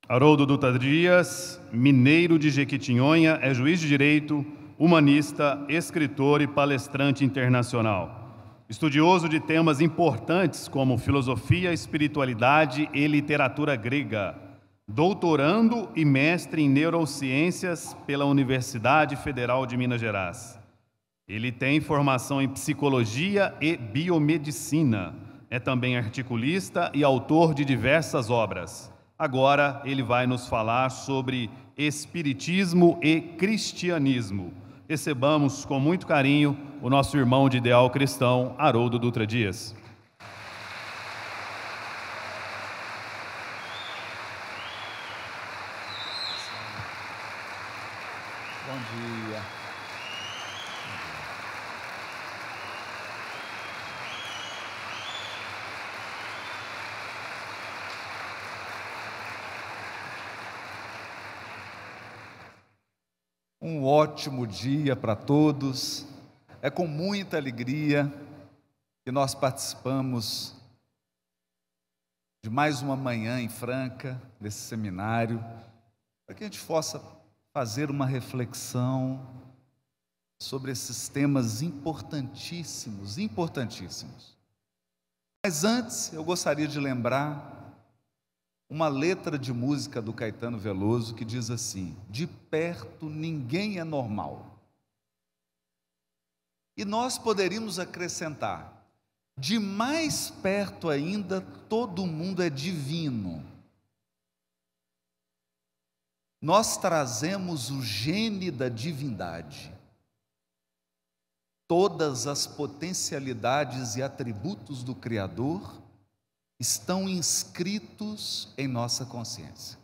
Haroldo Dutra Dias, mineiro de Jequitinhonha, é juiz de direito, humanista, escritor e palestrante internacional. Estudioso de temas importantes como filosofia, espiritualidade e literatura grega. Doutorando e mestre em neurociências pela Universidade Federal de Minas Gerais. Ele tem formação em psicologia e biomedicina. É também articulista e autor de diversas obras. Agora ele vai nos falar sobre espiritismo e cristianismo. Recebamos com muito carinho o nosso irmão de ideal cristão, Haroldo Dutra Dias. Bom dia. Um ótimo dia para todos. É com muita alegria que nós participamos de mais uma manhã em Franca, desse seminário, para que a gente possa fazer uma reflexão sobre esses temas importantíssimos, importantíssimos. Mas antes, eu gostaria de lembrar uma letra de música do Caetano Veloso que diz assim: de perto ninguém é normal. E nós poderíamos acrescentar: de mais perto ainda, todo mundo é divino. Nós trazemos o gene da divindade. Todas as potencialidades e atributos do Criador estão inscritos em nossa consciência.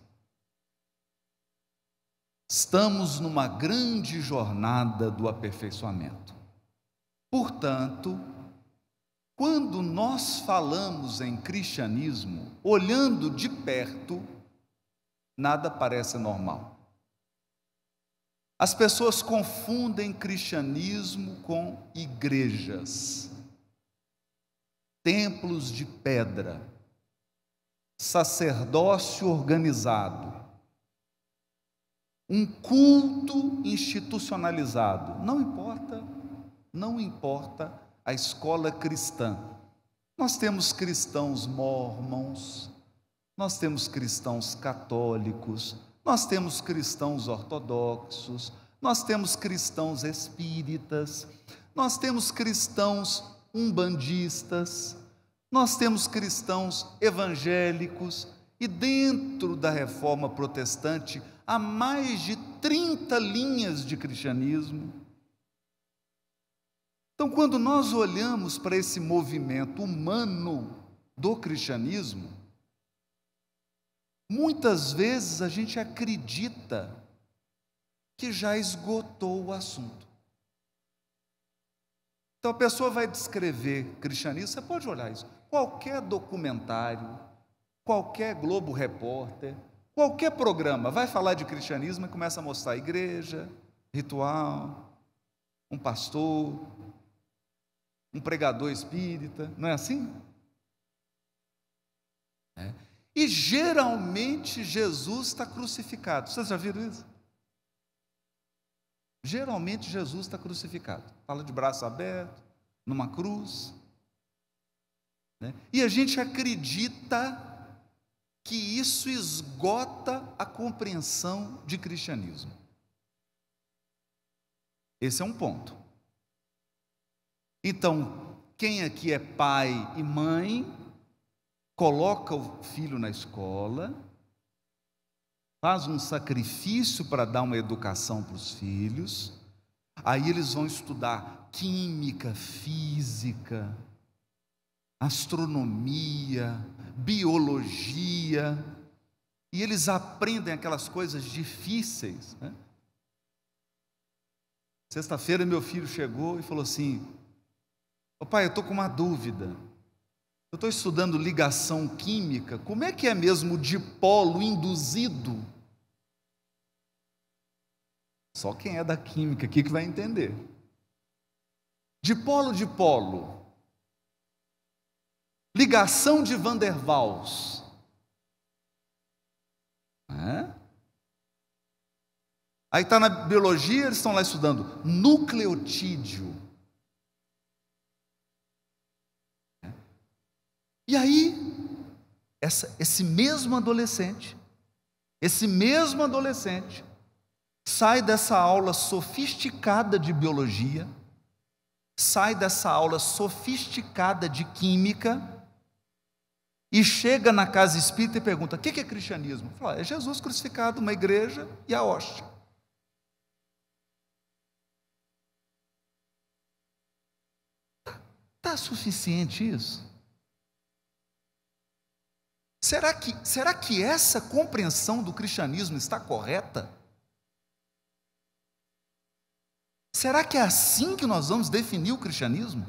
Estamos numa grande jornada do aperfeiçoamento. Portanto, quando nós falamos em cristianismo, olhando de perto, nada parece normal. As pessoas confundem cristianismo com igrejas, templos de pedra, sacerdócio organizado, um culto institucionalizado. Não importa a escola cristã. Nós temos cristãos mórmons, nós temos cristãos católicos, nós temos cristãos ortodoxos, nós temos cristãos espíritas, nós temos cristãos umbandistas, nós temos cristãos evangélicos, e dentro da reforma protestante há mais de 30 linhas de cristianismo. Então, quando nós olhamos para esse movimento humano do cristianismo, muitas vezes a gente acredita que já esgotou o assunto. Então a pessoa vai descrever cristianismo, você pode olhar isso, qualquer documentário, qualquer Globo Repórter, qualquer programa vai falar de cristianismo e começa a mostrar a igreja, ritual, um pastor, um pregador espírita, não é assim? É. E geralmente Jesus está crucificado. Vocês já viram isso? Geralmente Jesus está crucificado. Fala de braço aberto, numa cruz. Né? E a gente acredita que isso esgota a compreensão de cristianismo. Esse é um ponto. Então, quem aqui é pai e mãe, coloca o filho na escola, faz um sacrifício para dar uma educação para os filhos, aí eles vão estudar química, física, astronomia, biologia, e eles aprendem aquelas coisas difíceis, né? Sexta-feira meu filho chegou e falou assim: pai, eu estou com uma dúvida, eu estou estudando ligação química, como é que é mesmo dipolo induzido? Só quem é da química aqui que vai entender. Dipolo, ligação de Van der Waals. Aí está na biologia, eles estão lá estudando nucleotídeo. E aí, esse mesmo adolescente, sai dessa aula sofisticada de biologia, sai dessa aula sofisticada de química, e chega na casa espírita e pergunta: o que é cristianismo? Fala: é Jesus crucificado, uma igreja e a hóstia. Está suficiente isso? Será que essa compreensão do cristianismo está correta? Será que é assim que nós vamos definir o cristianismo?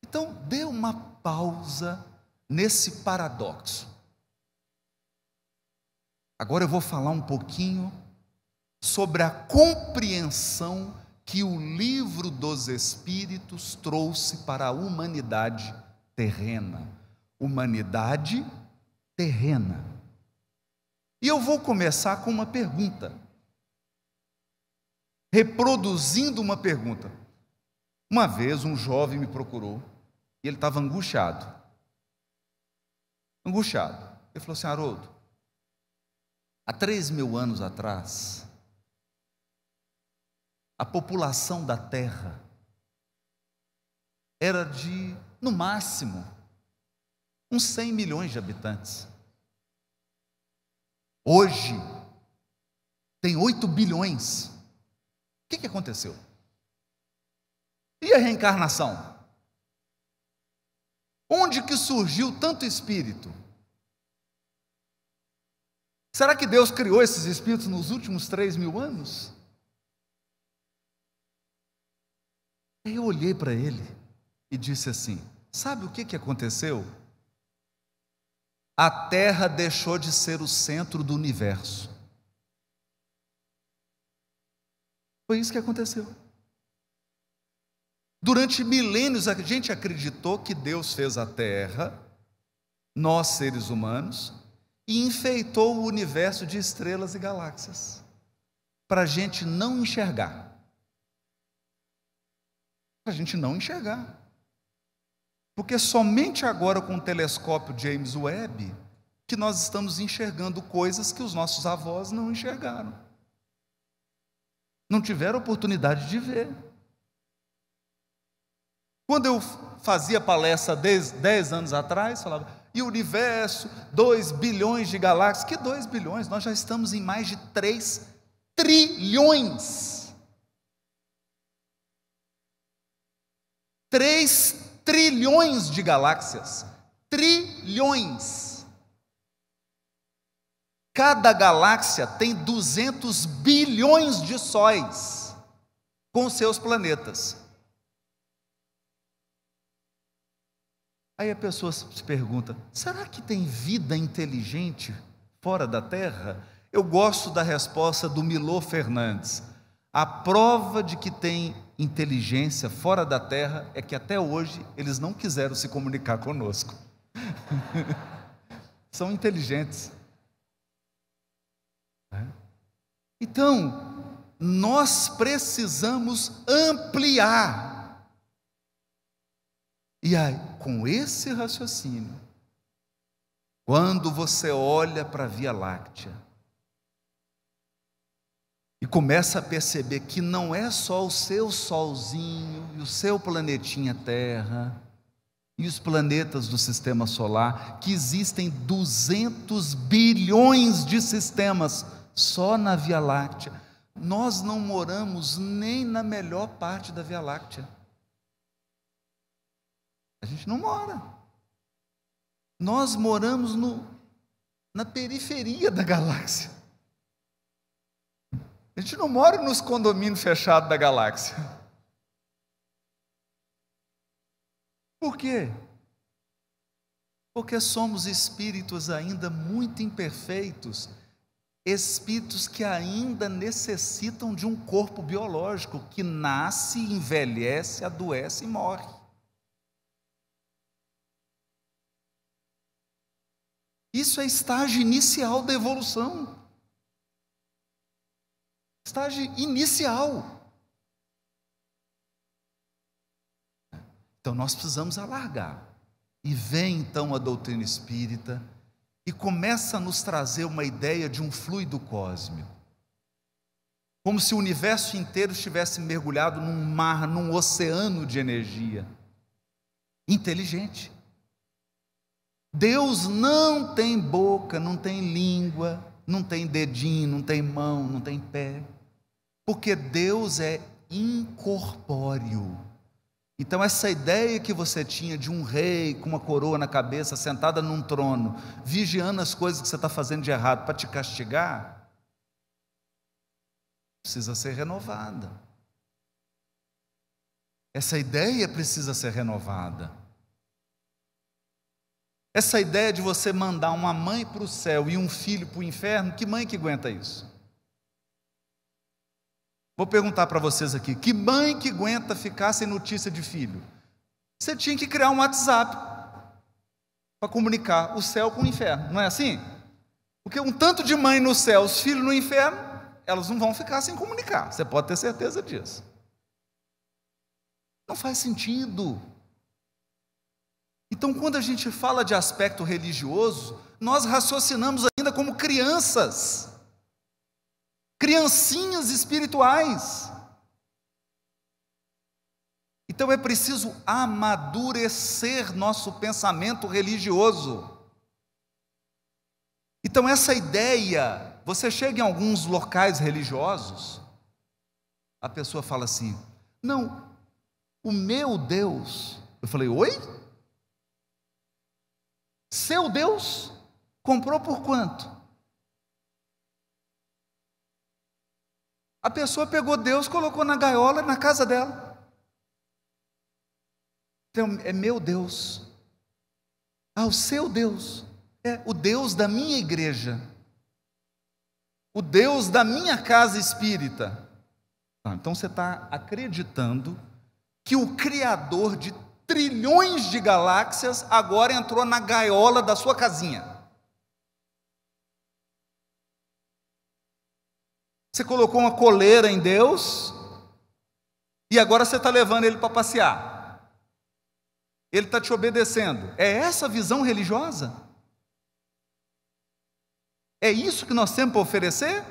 Então, dê uma pausa nesse paradoxo. Agora eu vou falar um pouquinho sobre a compreensão que o Livro dos Espíritos trouxe para a humanidade terrena. Humanidade terrena. E eu vou começar com uma pergunta, reproduzindo uma pergunta. Uma vez um jovem me procurou e ele estava angustiado. Ele falou assim: Haroldo, há 3.000 anos atrás, a população da Terra era de, no máximo, uns 100 milhões de habitantes. Hoje, tem 8 bilhões. O que aconteceu? E a reencarnação? Onde que surgiu tanto espírito? Será que Deus criou esses espíritos nos últimos 3.000 anos? Aí eu olhei para ele e disse assim: sabe o que aconteceu? A Terra deixou de ser o centro do universo. Foi isso que aconteceu. Durante milênios a gente acreditou que Deus fez a Terra, nós seres humanos, e enfeitou o universo de estrelas e galáxias, para a gente não enxergar. Porque somente agora com o telescópio James Webb que nós estamos enxergando coisas que os nossos avós não enxergaram, não tiveram oportunidade de ver. Quando eu fazia palestra 10 anos atrás, falava: e o universo, 2 bilhões de galáxias. Que 2 bilhões? Nós já estamos em mais de 3 trilhões. 3 trilhões de galáxias. Trilhões. Cada galáxia tem 200 bilhões de sóis com seus planetas. Aí a pessoa se pergunta: será que tem vida inteligente fora da Terra? Eu gosto da resposta do Milô Fernandes. A prova de que tem inteligência fora da Terra é que até hoje eles não quiseram se comunicar conosco. São inteligentes. Então, nós precisamos ampliar. E aí, com esse raciocínio, quando você olha para a Via Láctea e começa a perceber que não é só o seu solzinho e o seu planetinha Terra e os planetas do sistema solar, que existem 200 bilhões de sistemas só na Via Láctea. Nós não moramos nem na melhor parte da Via Láctea. A gente não mora. Nós moramos na periferia da galáxia. A gente não mora nos condomínios fechados da galáxia. Por quê? Porque somos espíritos ainda muito imperfeitos, espíritos que ainda necessitam de um corpo biológico que nasce, envelhece, adoece e morre. Isso é estágio inicial da evolução. estágio inicial. Então nós precisamos alargar. E vem então a doutrina espírita e começa a nos trazer uma ideia de um fluido cósmico. Como se o universo inteiro estivesse mergulhado num mar, num oceano de energia. Inteligente. Deus não tem boca, não tem língua, não tem dedinho, não tem mão, não tem pé. Porque Deus é incorpóreo. Então essa ideia que você tinha de um rei com uma coroa na cabeça, sentada num trono, vigiando as coisas que você está fazendo de errado para te castigar, precisa ser renovada. Essa ideia precisa ser renovada. Essa ideia de você mandar uma mãe para o céu e um filho para o inferno, que mãe que aguenta isso? Vou perguntar para vocês aqui, que mãe que aguenta ficar sem notícia de filho? Você tinha que criar um WhatsApp para comunicar o céu com o inferno, não é assim? Porque um tanto de mãe no céu, os filhos no inferno, elas não vão ficar sem comunicar, você pode ter certeza disso. Não faz sentido. Então, quando a gente fala de aspecto religioso, nós raciocinamos ainda como crianças. Criancinhas espirituais. Então é preciso amadurecer nosso pensamento religioso. Então essa ideia, você chega em alguns locais religiosos, a pessoa fala assim, não, o meu Deus, eu falei, oi? Seu Deus? Comprou por quanto? A pessoa pegou Deus, colocou na gaiola, na casa dela. Então, é meu Deus. Ah, o seu Deus. É o Deus da minha igreja. O Deus da minha casa espírita. Então você está acreditando que o Criador de trilhões de galáxias agora entrou na gaiola da sua casinha. Você colocou uma coleira em Deus e agora você está levando ele para passear. Ele está te obedecendo. É essa a visão religiosa? É isso que nós temos para oferecer?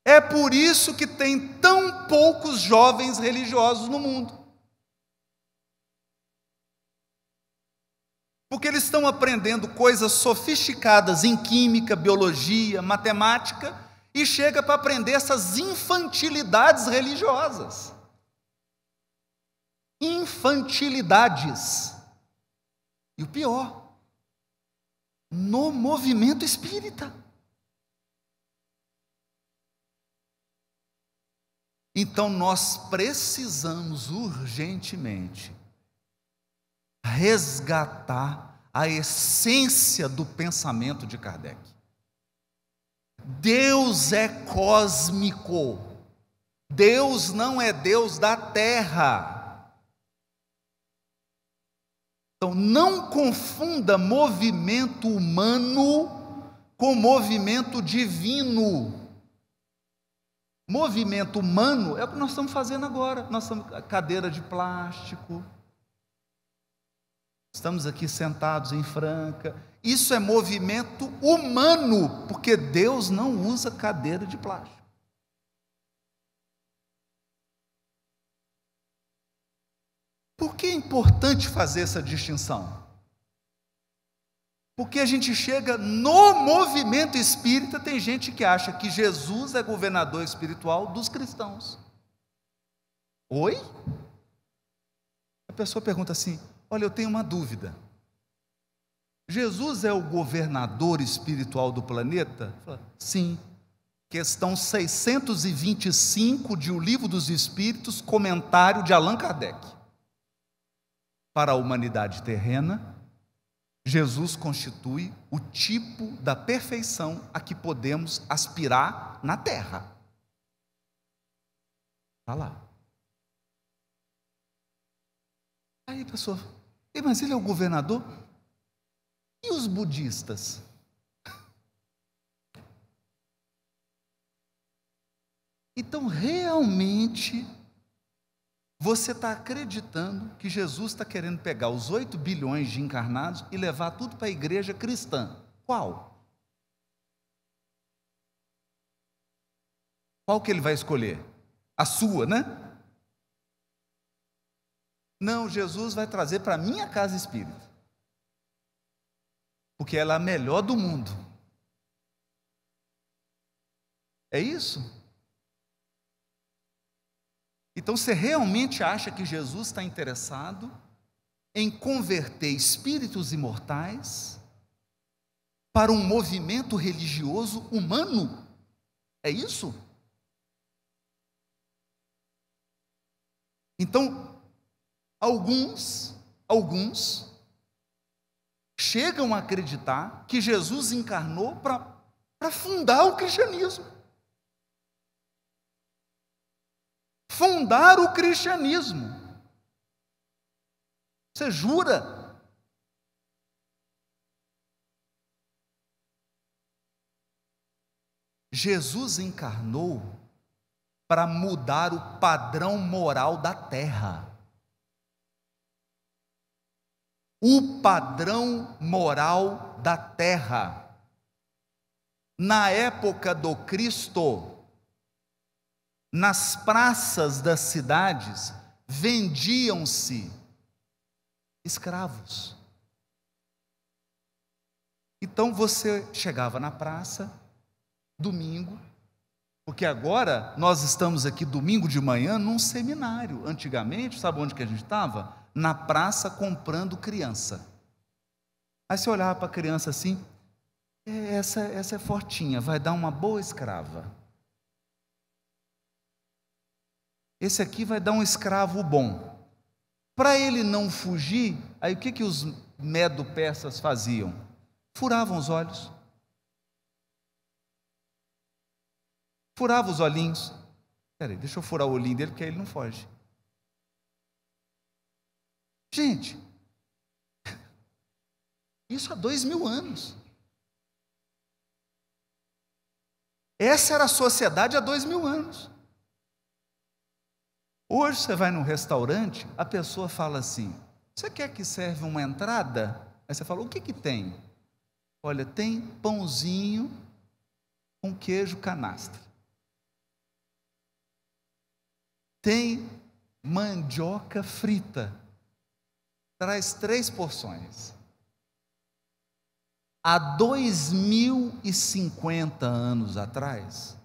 É por isso que tem tão poucos jovens religiosos no mundo. Porque eles estão aprendendo coisas sofisticadas em química, biologia, matemática, e chega para aprender essas infantilidades religiosas. Infantilidades. E o pior, no movimento espírita. Então nós precisamos urgentemente resgatar a essência do pensamento de Kardec. Deus é cósmico. Deus não é Deus da terra. Então não confunda movimento humano com movimento divino. Movimento humano é o que nós estamos fazendo agora. Nós estamos cadeira de plástico. Estamos aqui sentados em Franca. Isso é movimento humano, porque Deus não usa cadeira de plástico. Por que é importante fazer essa distinção? Porque a gente chega no movimento espírita, tem gente que acha que Jesus é governador espiritual dos cristãos. Oi? A pessoa pergunta assim, olha, eu tenho uma dúvida. Jesus é o governador espiritual do planeta? Sim. Questão 625 de O Livro dos Espíritos, comentário de Allan Kardec. Para a humanidade terrena, Jesus constitui o tipo da perfeição a que podemos aspirar na Terra. Está lá. Aí a pessoa, mas ele é o governador? E os budistas? Então, realmente, você está acreditando que Jesus está querendo pegar os 8 bilhões de encarnados e levar tudo para a igreja cristã. Qual? Qual que ele vai escolher? A sua, né? Não, Jesus vai trazer para a minha casa espírita, porque ela é a melhor do mundo. É isso? Então, você realmente acha que Jesus está interessado em converter espíritos imortais para um movimento religioso humano? É isso? Então, alguns chegam a acreditar que Jesus encarnou para fundar o cristianismo. Fundar o cristianismo. Você jura? Jesus encarnou para mudar o padrão moral da terra. O padrão moral da terra. Na época do Cristo, nas praças das cidades, vendiam-se escravos. Então você chegava na praça, domingo, porque agora nós estamos aqui domingo de manhã num seminário. Antigamente, sabe onde que a gente estava? Na praça comprando criança. Aí você olhava para a criança assim, essa é fortinha, vai dar uma boa escrava. Esse aqui vai dar um escravo bom. Para ele não fugir, aí o que os medo-persas faziam? Furavam os olhos. Furava os olhinhos. Peraí, deixa eu furar o olhinho dele, porque aí ele não foge. Gente, isso há 2000 anos. Essa era a sociedade há 2000 anos. Hoje você vai num restaurante, a pessoa fala assim, você quer que serve uma entrada? Aí você fala, o que tem? Olha, tem pãozinho com queijo canastra. Tem mandioca frita. Traz 3 porções. Há 2050 anos atrás,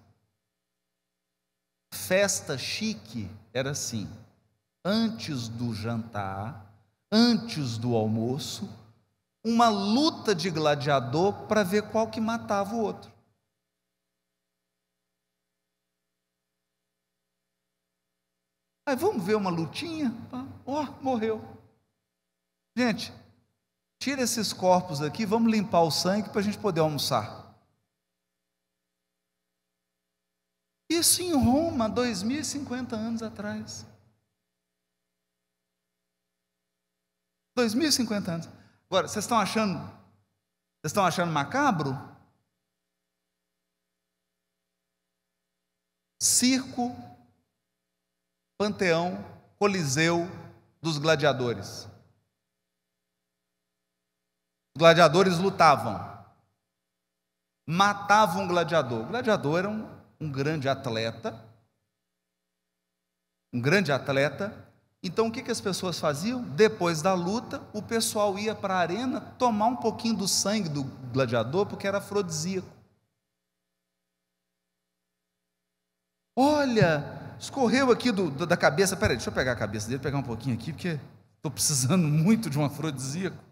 festa chique era assim, antes do jantar, antes do almoço, uma luta de gladiador para ver qual que matava o outro. Aí vamos ver uma lutinha? Morreu. Gente, tira esses corpos aqui, vamos limpar o sangue para a gente poder almoçar. Isso em Roma, 2050 anos atrás. 2050 anos. Agora, vocês estão achando macabro? Circo, Panteão, Coliseu dos gladiadores. Os gladiadores lutavam, matavam um gladiador. O gladiador era um grande atleta. Então o que as pessoas faziam? Depois da luta, o pessoal ia para a arena tomar um pouquinho do sangue do gladiador, porque era afrodisíaco. Olha, escorreu aqui da cabeça. Peraí, deixa eu pegar a cabeça dele, pegar um pouquinho aqui, porque estou precisando muito de um afrodisíaco.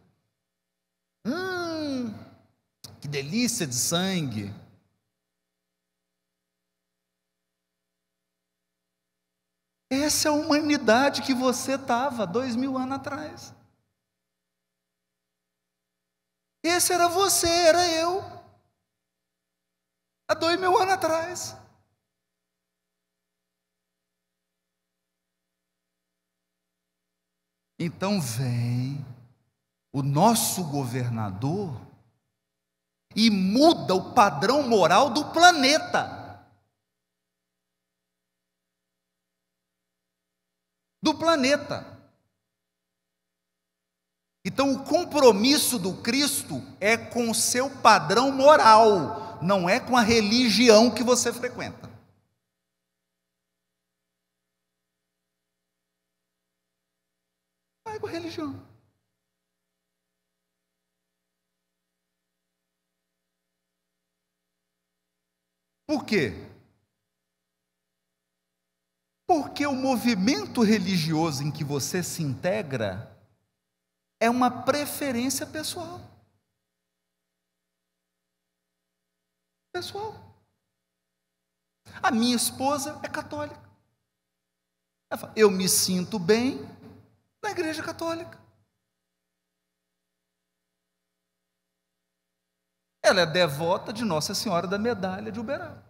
Que delícia de sangue. Essa é a humanidade que você estava 2000 anos atrás. Esse era você, era eu, há 2000 anos atrás. Então vem o nosso governador e muda o padrão moral do planeta. do planeta. Então, o compromisso do Cristo é com o seu padrão moral, não é com a religião que você frequenta. Não é com a religião. Por quê? Porque o movimento religioso em que você se integra é uma preferência pessoal. Pessoal. A minha esposa é católica. Ela fala, eu me sinto bem na igreja católica. Ela é devota de Nossa Senhora da Medalha de Uberaba.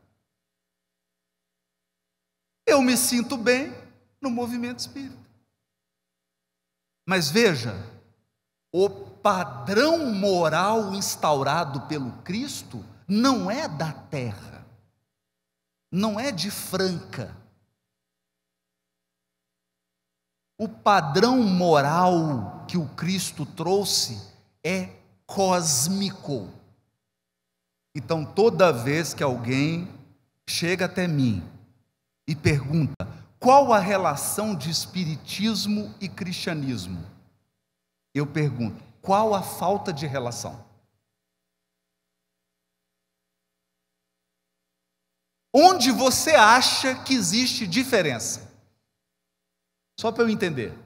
Eu me sinto bem no movimento espírita. Mas veja, o padrão moral instaurado pelo Cristo não é da terra, não é de Franca. O padrão moral que o Cristo trouxe é cósmico. Então, toda vez que alguém chega até mim e pergunta qual a relação de espiritismo e cristianismo, eu pergunto, qual a falta de relação? Onde você acha que existe diferença? Só para eu entender.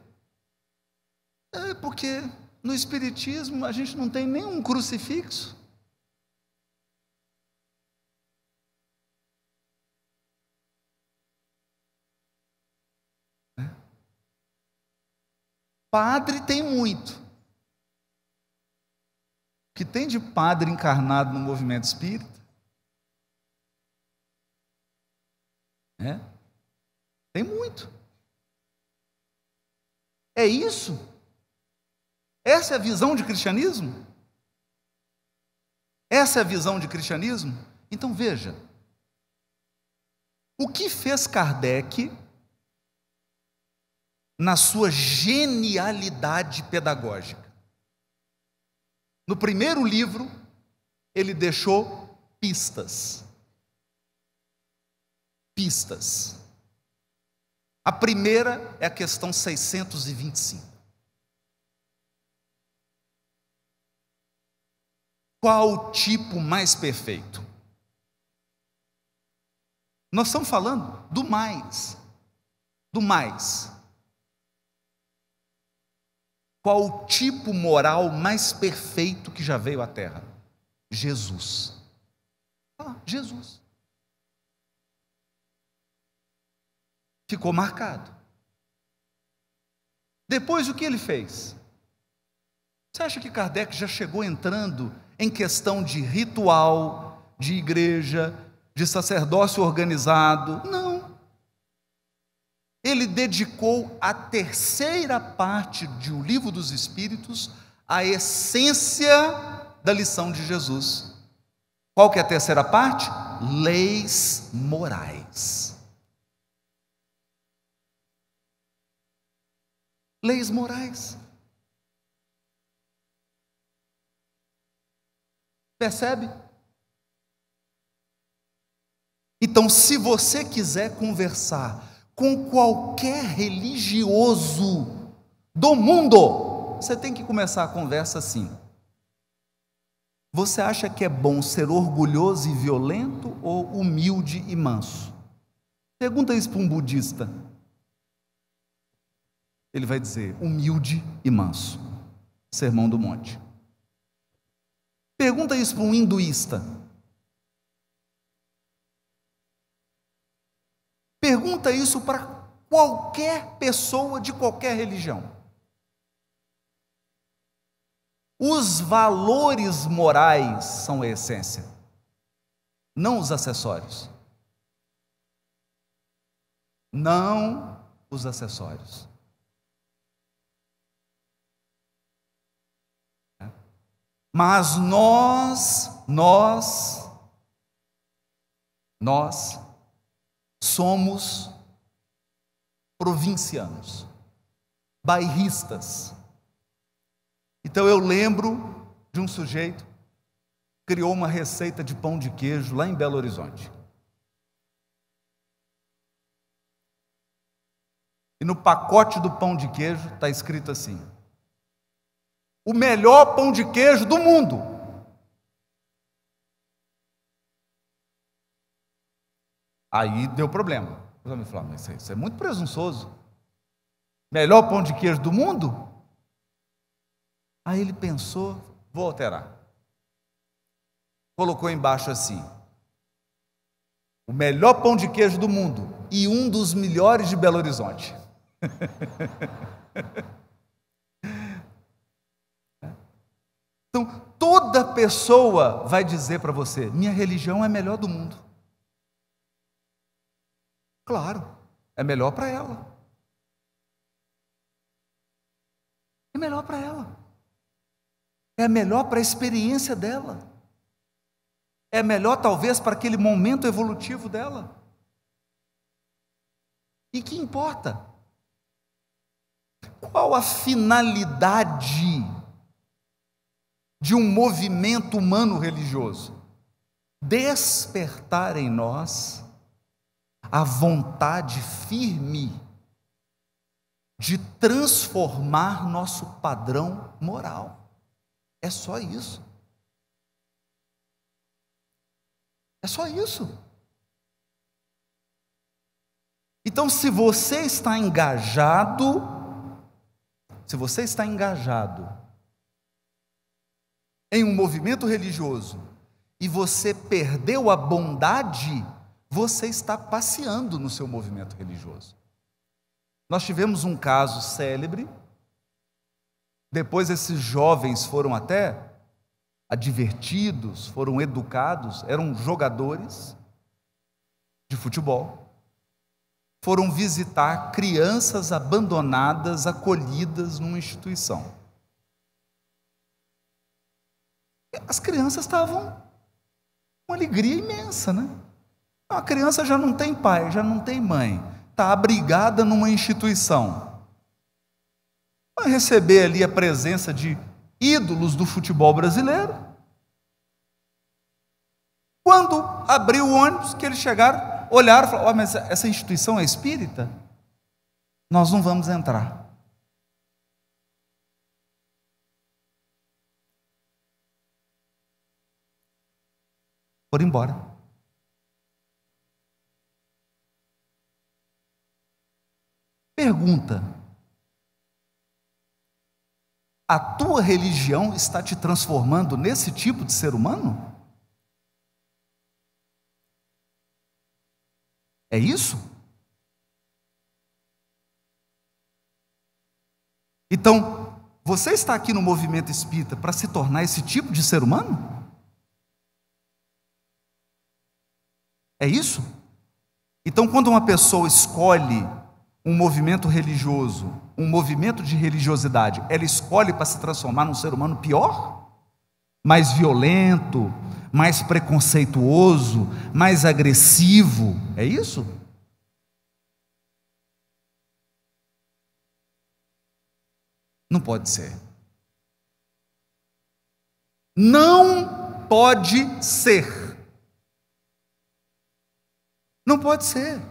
É porque no espiritismo a gente não tem nenhum crucifixo. Padre tem muito. O que tem de padre encarnado no movimento espírita? Tem muito. É isso? Essa é a visão de cristianismo? Essa é a visão de cristianismo? Então veja, o que fez Kardec na sua genialidade pedagógica? No primeiro livro, ele deixou pistas. Pistas. A primeira é a questão 625. Qual o tipo mais perfeito? Nós estamos falando do mais. Do mais. Qual o tipo moral mais perfeito que já veio à Terra? Jesus. Jesus. Ficou marcado. Depois o que ele fez? Você acha que Kardec já chegou entrando em questão de ritual, de igreja, de sacerdócio organizado? Não. Ele dedicou a terceira parte do Livro dos Espíritos à essência da lição de Jesus. Qual que é a terceira parte? Leis morais. Leis morais. Percebe? Então, se você quiser conversar com qualquer religioso do mundo, você tem que começar a conversa assim: você acha que é bom ser orgulhoso e violento ou humilde e manso? Pergunta isso para um budista. Ele vai dizer humilde e manso. Sermão do Monte. Pergunta isso para um hinduísta. Pergunta isso para qualquer pessoa de qualquer religião. Os valores morais são a essência, não os acessórios. Não os acessórios. Mas nós somos provincianos. bairristas. Então eu lembro de um sujeito que criou uma receita de pão de queijo lá em Belo Horizonte. E no pacote do pão de queijo está escrito assim: o melhor pão de queijo do mundo. Aí deu problema. Os homens falaram: mas isso é muito presunçoso. Melhor pão de queijo do mundo? Aí ele pensou: vou alterar. Colocou embaixo assim: o melhor pão de queijo do mundo e um dos melhores de Belo Horizonte. Então, toda pessoa vai dizer para você: minha religião é a melhor do mundo. Claro, é melhor para ela. É melhor para ela. É melhor para a experiência dela. É melhor, talvez, para aquele momento evolutivo dela. E que importa? Qual a finalidade de um movimento humano religioso? Despertar em nós a vontade firme de transformar nosso padrão moral. É só isso. É só isso. Então, se você está engajado em um movimento religioso e você perdeu a bondade, você está passeando no seu movimento religioso. Nós tivemos um caso célebre, depois esses jovens foram até advertidos, foram educados, eram jogadores de futebol, foram visitar crianças abandonadas, acolhidas numa instituição. As crianças estavam com uma alegria imensa, né? A criança já não tem pai, já não tem mãe, está abrigada numa instituição. Vai receber ali a presença de ídolos do futebol brasileiro. Quando abriu o ônibus, que eles chegaram, olharam e falaram: oh, mas essa instituição é espírita? Nós não vamos entrar. Foram embora. Pergunta: a tua religião está te transformando nesse tipo de ser humano? É isso? Então, você está aqui no movimento espírita para se tornar esse tipo de ser humano? É isso? Então, quando uma pessoa escolhe um movimento religioso, um movimento de religiosidade, ela escolhe para se transformar num ser humano pior? Mais violento, mais preconceituoso, mais agressivo, é isso? Não pode ser. Não pode ser. Não pode ser.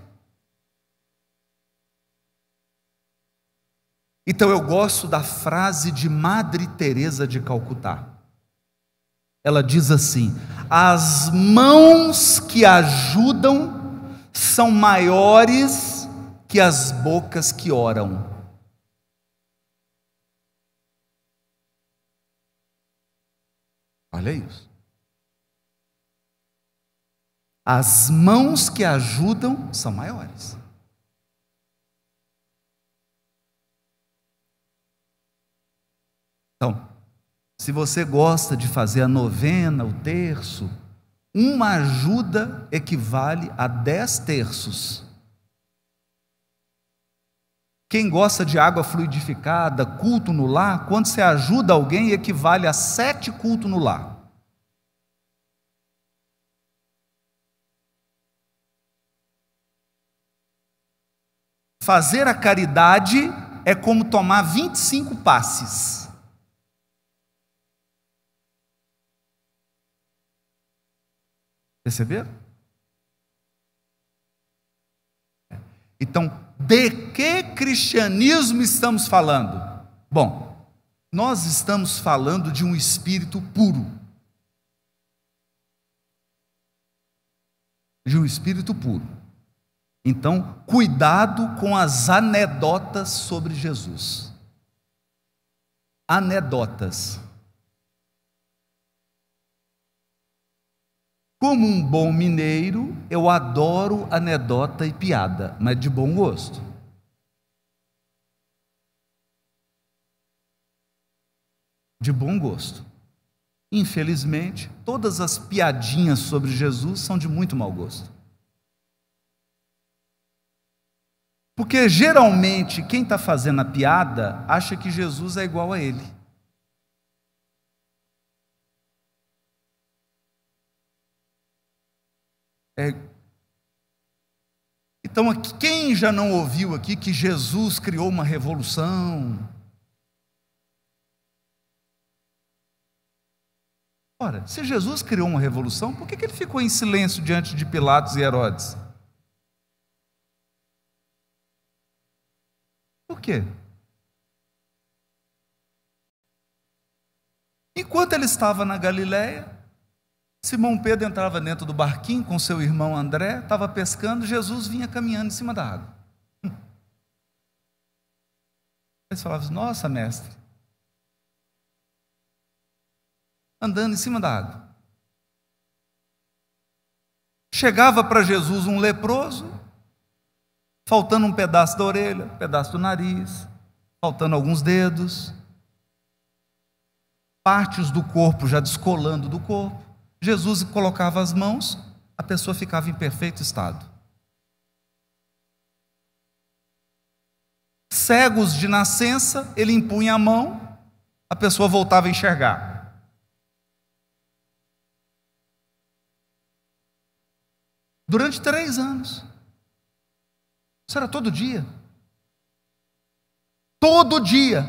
Então eu gosto da frase de Madre Teresa de Calcutá. Ela diz assim: as mãos que ajudam são maiores que as bocas que oram. Olha isso. As mãos que ajudam são maiores. Então, se você gosta de fazer a novena, o terço, uma ajuda equivale a 10 terços. Quem gosta de água fluidificada, culto no lar, quando você ajuda alguém, equivale a 7 cultos no lar. Fazer a caridade é como tomar 25 passes. Perceberam? Então, de que cristianismo estamos falando? Bom, nós estamos falando de um espírito puro. De um espírito puro. Então, cuidado com as anedotas sobre Jesus. Anedotas. Como um bom mineiro, eu adoro anedota e piada, mas de bom gosto. De bom gosto. Infelizmente, todas as piadinhas sobre Jesus são de muito mau gosto. Porque geralmente quem está fazendo a piada acha que Jesus é igual a ele. Então, quem já não ouviu aqui que Jesus criou uma revolução? Ora, se Jesus criou uma revolução, por que ele ficou em silêncio diante de Pilatos e Herodes? Por quê? Enquanto ele estava na Galileia, Simão Pedro entrava dentro do barquinho com seu irmão André, estava pescando, Jesus vinha caminhando em cima da água. Eles falavam: nossa, mestre, andando em cima da água. Chegava para Jesus um leproso, faltando um pedaço da orelha, um pedaço do nariz, faltando alguns dedos, partes do corpo já descolando do corpo. Jesus colocava as mãos, a pessoa ficava em perfeito estado. Cegos de nascença, ele impunha a mão, a pessoa voltava a enxergar. Durante 3 anos. Isso era todo dia. Todo dia.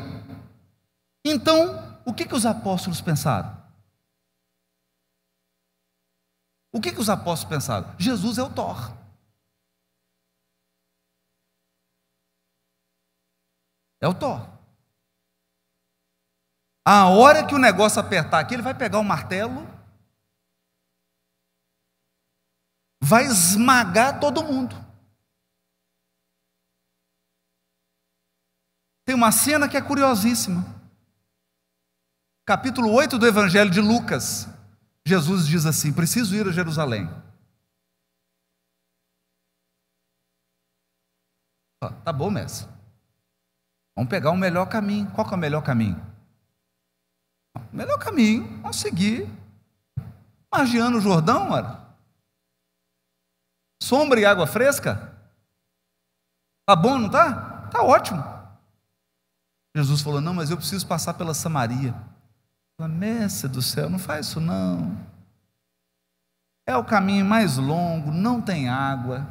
Então, o que os apóstolos pensaram? O que os apóstolos pensaram? Jesus é o Thor. É o Thor. A hora que o negócio apertar aqui, ele vai pegar o martelo, vai esmagar todo mundo. Tem uma cena que é curiosíssima. Capítulo 8 do Evangelho de Lucas. Jesus diz assim: preciso ir a Jerusalém. Tá bom, mestre. Vamos pegar o melhor caminho. Qual que é o melhor caminho? O melhor caminho, vamos seguir margeando o Jordão, ora. Sombra e água fresca. Tá bom, não tá? Tá ótimo. Jesus falou: não, mas eu preciso passar pela Samaria. Mestre do céu, não faz isso não. É o caminho mais longo, não tem água.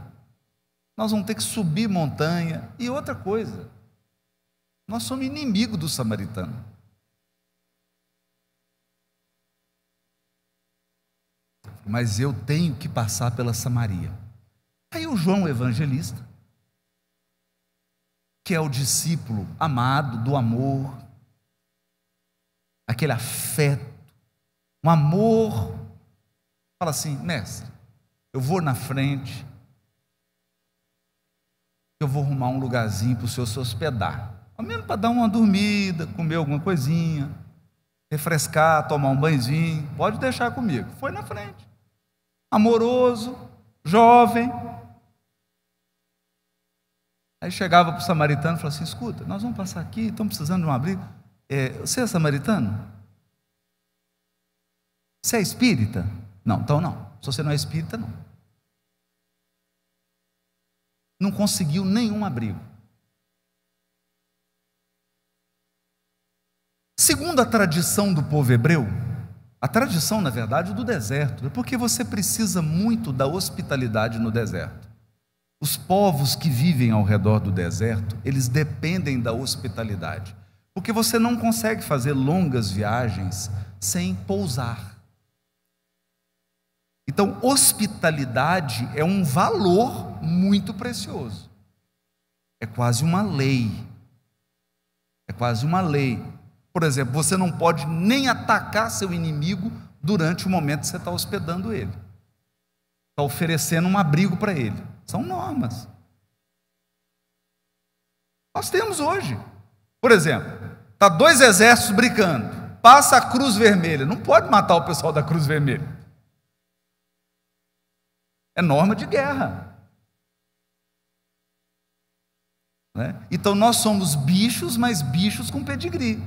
Nós vamos ter que subir montanha. E outra coisa, nós somos inimigos do samaritano. Mas eu tenho que passar pela Samaria. Aí o João Evangelista, que é o discípulo amado do amor, aquele afeto, um amor, fala assim: mestre, eu vou na frente, eu vou arrumar um lugarzinho para o senhor se hospedar, ao menos para dar uma dormida, comer alguma coisinha, refrescar, tomar um banhozinho, pode deixar comigo. Foi na frente, amoroso, jovem. Aí chegava para o samaritano e falava assim: escuta, nós vamos passar aqui, estamos precisando de um abrigo. Você é samaritano? Você é espírita? Não, então não. Se você não é espírita, não. Não conseguiu nenhum abrigo. Segundo a tradição do povo hebreu, a tradição, na verdade, do deserto, é porque você precisa muito da hospitalidade no deserto. Os povos que vivem ao redor do deserto, eles dependem da hospitalidade, porque você não consegue fazer longas viagens sem pousar. Então, hospitalidade é um valor muito precioso. É quase uma lei. É quase uma lei. Por exemplo, você não pode nem atacar seu inimigo durante o momento que você está hospedando ele. Está oferecendo um abrigo para ele. São normas. Nós temos hoje. Por exemplo, está 2 exércitos brincando. Passa a Cruz Vermelha. Não pode matar o pessoal da Cruz Vermelha. É norma de guerra. Né? Então nós somos bichos, mas bichos com pedigree.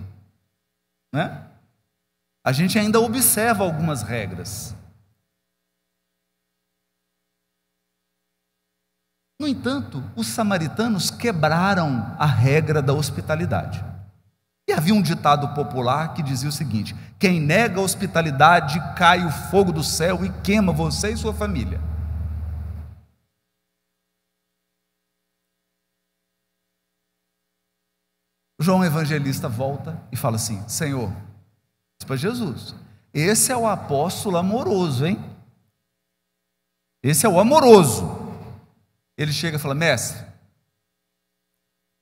Né? A gente ainda observa algumas regras. No entanto, os samaritanos quebraram a regra da hospitalidade. E havia um ditado popular que dizia o seguinte: quem nega a hospitalidade, cai o fogo do céu e queima você e sua família. João Evangelista volta e fala assim: Senhor, diz para Jesus, esse é o apóstolo amoroso, hein? Esse é o amoroso. Ele chega e fala: mestre,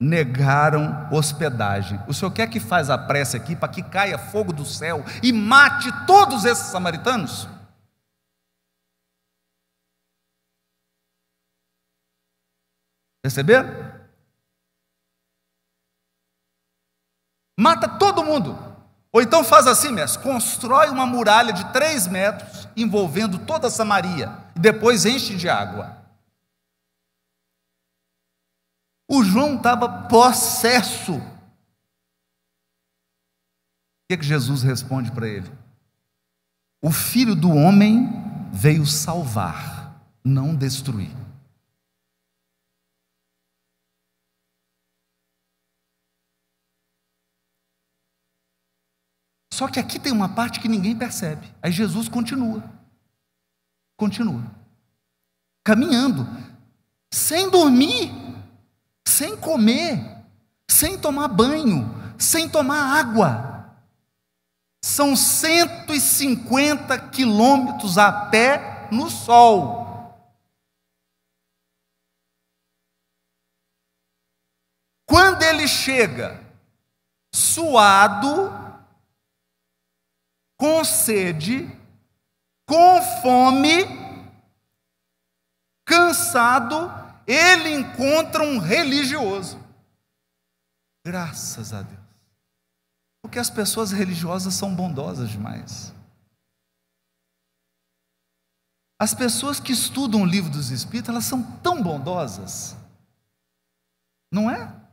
negaram hospedagem. O senhor quer que faz a prece aqui para que caia fogo do céu e mate todos esses samaritanos? Perceberam? Mata todo mundo. Ou então faz assim, mestre, constrói uma muralha de 3 metros envolvendo toda Samaria e depois enche de água. O João estava possesso. O que Jesus responde para ele? O Filho do Homem veio salvar, não destruir. Só que aqui tem uma parte que ninguém percebe. Aí Jesus continua, caminhando, sem dormir, sem comer, sem tomar banho, sem tomar água. São 150 quilômetros a pé no sol. Quando ele chega, suado, com sede, com fome, cansado, ele encontra um religioso. Graças a Deus. Porque as pessoas religiosas são bondosas demais. As pessoas que estudam o livro dos Espíritos, elas são tão bondosas. Não é?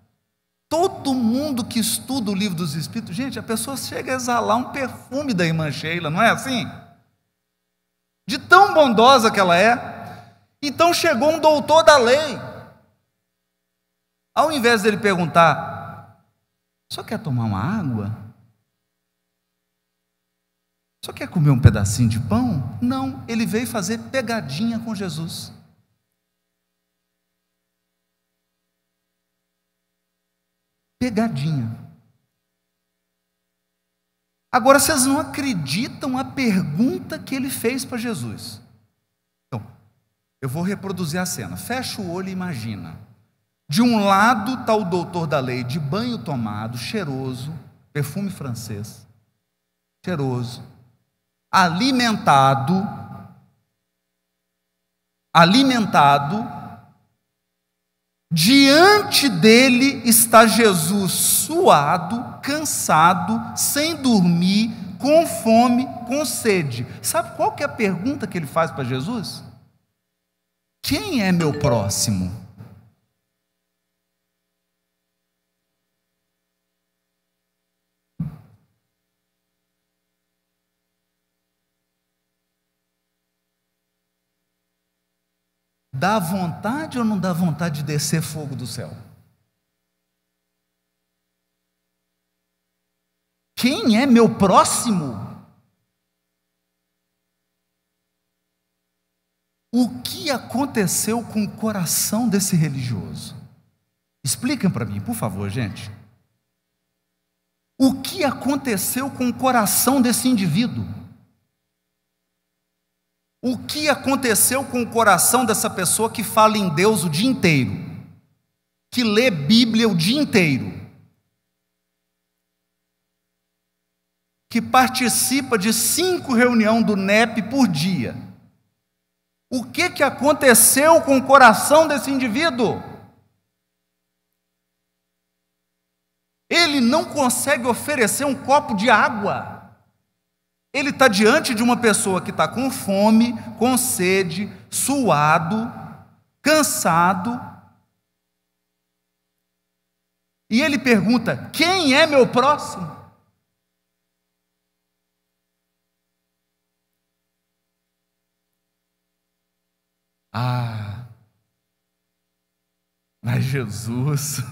Todo mundo que estuda o livro dos Espíritos, gente, a pessoa chega a exalar um perfume da irmã Sheila, não é assim? De tão bondosa que ela é. Então chegou um doutor da lei. Ao invés dele perguntar: só quer tomar uma água? Só quer comer um pedacinho de pão? Não, ele veio fazer pegadinha com Jesus. Pegadinha. Agora vocês não acreditam a pergunta que ele fez para Jesus. Então, eu vou reproduzir a cena. Fecha o olho e imagina. De um lado está o doutor da lei, de banho tomado, cheiroso, perfume francês, cheiroso, alimentado, diante dele está Jesus suado, cansado, sem dormir, com fome, com sede. Sabe qual que é a pergunta que ele faz para Jesus? Quem é meu próximo? Dá vontade ou não dá vontade de descer fogo do céu? Quem é meu próximo? O que aconteceu com o coração desse religioso? Expliquem para mim, por favor, gente. O que aconteceu com o coração desse indivíduo? O que aconteceu com o coração dessa pessoa que fala em Deus o dia inteiro? Que lê Bíblia o dia inteiro? Que participa de 5 reuniões do NEP por dia? O que aconteceu com o coração desse indivíduo? Ele não consegue oferecer um copo de água. Ele está diante de uma pessoa que está com fome, com sede, suado, cansado. E ele pergunta: quem é meu próximo? Mas Jesus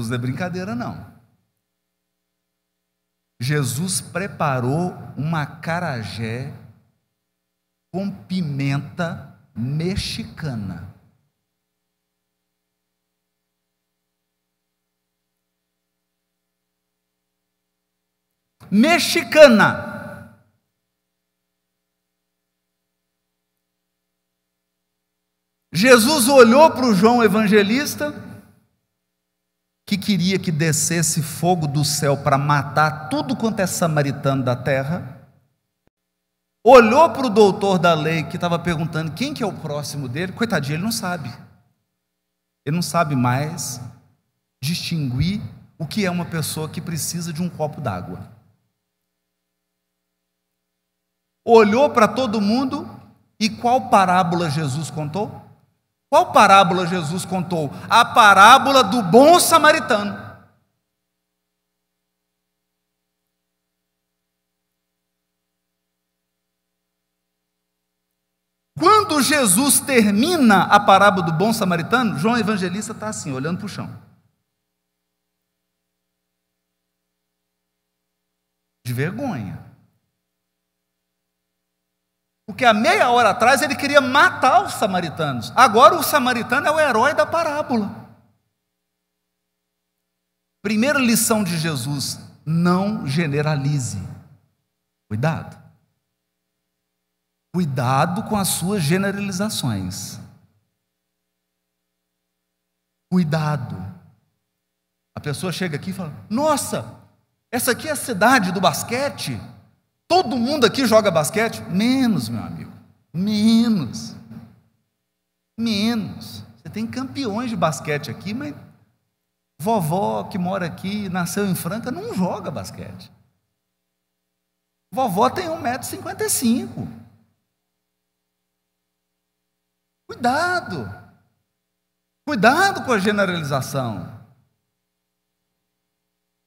não é brincadeira, não. Jesus preparou uma acarajé com pimenta mexicana. Mexicana. Jesus olhou para o João Evangelista, que queria que descesse fogo do céu para matar tudo quanto é samaritano da terra. Olhou para o doutor da lei, que estava perguntando quem que é o próximo dele. Coitadinho, ele não sabe. Ele não sabe mais distinguir o que é uma pessoa que precisa de um copo d'água. Olhou para todo mundo, e qual parábola Jesus contou? Qual parábola Jesus contou? A parábola do bom samaritano. Quando Jesus termina a parábola do bom samaritano, João Evangelista está assim, olhando para o chão. De vergonha. Porque há meia hora atrás ele queria matar os samaritanos. Agora o samaritano é o herói da parábola. Primeira lição de Jesus: não generalize. Cuidado. Cuidado com as suas generalizações. Cuidado. A pessoa chega aqui e fala: nossa, essa aqui é a cidade do basquete. Todo mundo aqui joga basquete? Menos, meu amigo. Menos. Você tem campeões de basquete aqui, mas vovó que mora aqui, nasceu em Franca, não joga basquete. Vovó tem 1,55 m. Cuidado. Cuidado com a generalização.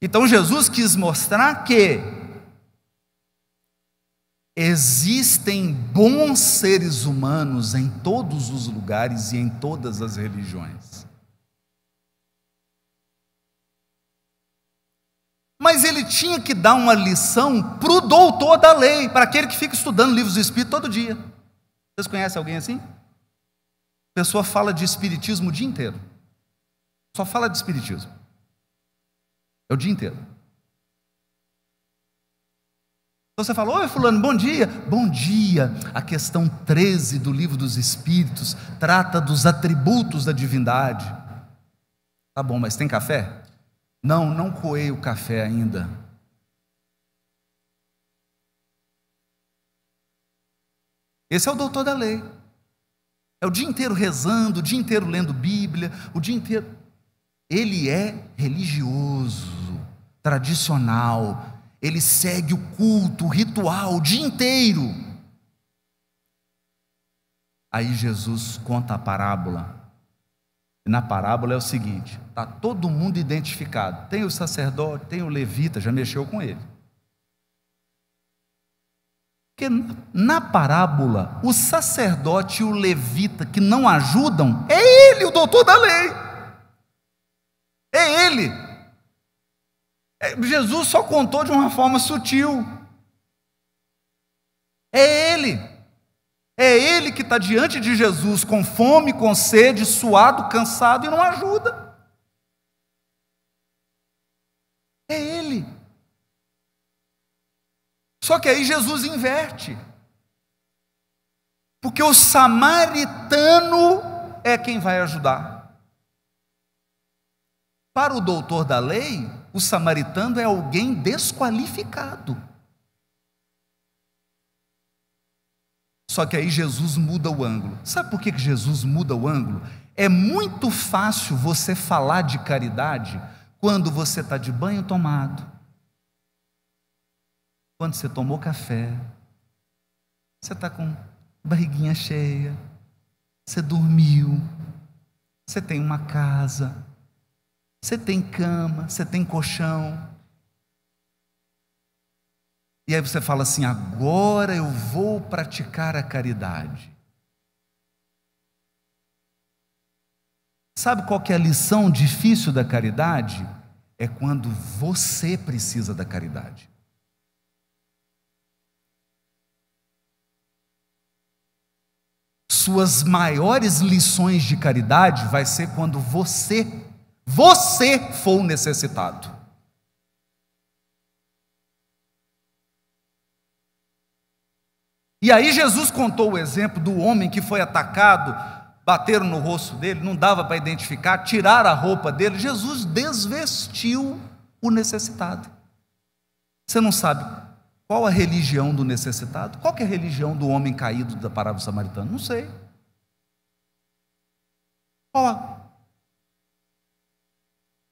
Então Jesus quis mostrar que existem bons seres humanos em todos os lugares e em todas as religiões. Mas ele tinha que dar uma lição para o doutor da lei, para aquele que fica estudando livros do Espírito todo dia. Vocês conhecem alguém assim? A pessoa fala de espiritismo o dia inteiro. Só fala de espiritismo. É o dia inteiro. Então você fala: oi fulano, bom dia. Bom dia. A questão 13 do Livro dos Espíritos trata dos atributos da divindade. Tá bom, mas tem café? Não coei o café ainda. Esse é o doutor da lei. É o dia inteiro rezando, o dia inteiro lendo Bíblia, o dia inteiro. Ele é religioso, tradicional. Ele segue o culto, o ritual, o dia inteiro. Aí Jesus conta a parábola. E na parábola é o seguinte: está todo mundo identificado. Tem o sacerdote, tem o levita, já mexeu com ele. Porque na parábola, o sacerdote e o levita que não ajudam, é ele, o doutor da lei. É ele. Jesus só contou de uma forma sutil. É ele. ele. É ele que está diante de Jesus com fome, com sede, suado, cansado e não ajuda. É ele. Só que aí Jesus inverte. Porque o samaritano é quem vai ajudar. Para o doutor da lei, o samaritano é alguém desqualificado. Só que aí Jesus muda o ângulo. Sabe por que Jesus muda o ângulo? É muito fácil você falar de caridade quando você está de banho tomado, quando você tomou café, você está com barriguinha cheia, você dormiu, você tem uma casa, você tem cama, você tem colchão. E aí você fala assim: agora eu vou praticar a caridade. Sabe qual que é a lição difícil da caridade? É quando você precisa da caridade. Suas maiores lições de caridade vai ser quando você for o necessitado. E aí Jesus contou o exemplo do homem que foi atacado, bateram no rosto dele, não dava para identificar, tiraram a roupa dele. Jesus desvestiu o necessitado. Você não sabe qual a religião do necessitado? Qual que é a religião do homem caído da parábola samaritana? Não sei. Qual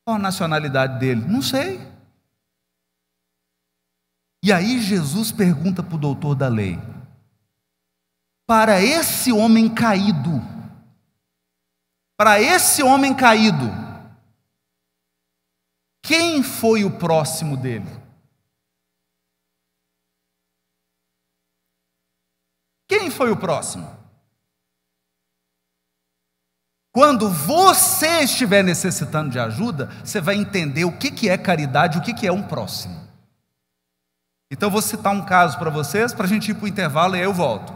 a nacionalidade dele? Não sei. E aí Jesus pergunta para o doutor da lei: para esse homem caído, quem foi o próximo dele? Quem foi o próximo? Quando você estiver necessitando de ajuda, você vai entender o que é caridade, o que é um próximo. Então eu vou citar um caso para vocês, para a gente ir para o intervalo e aí eu volto.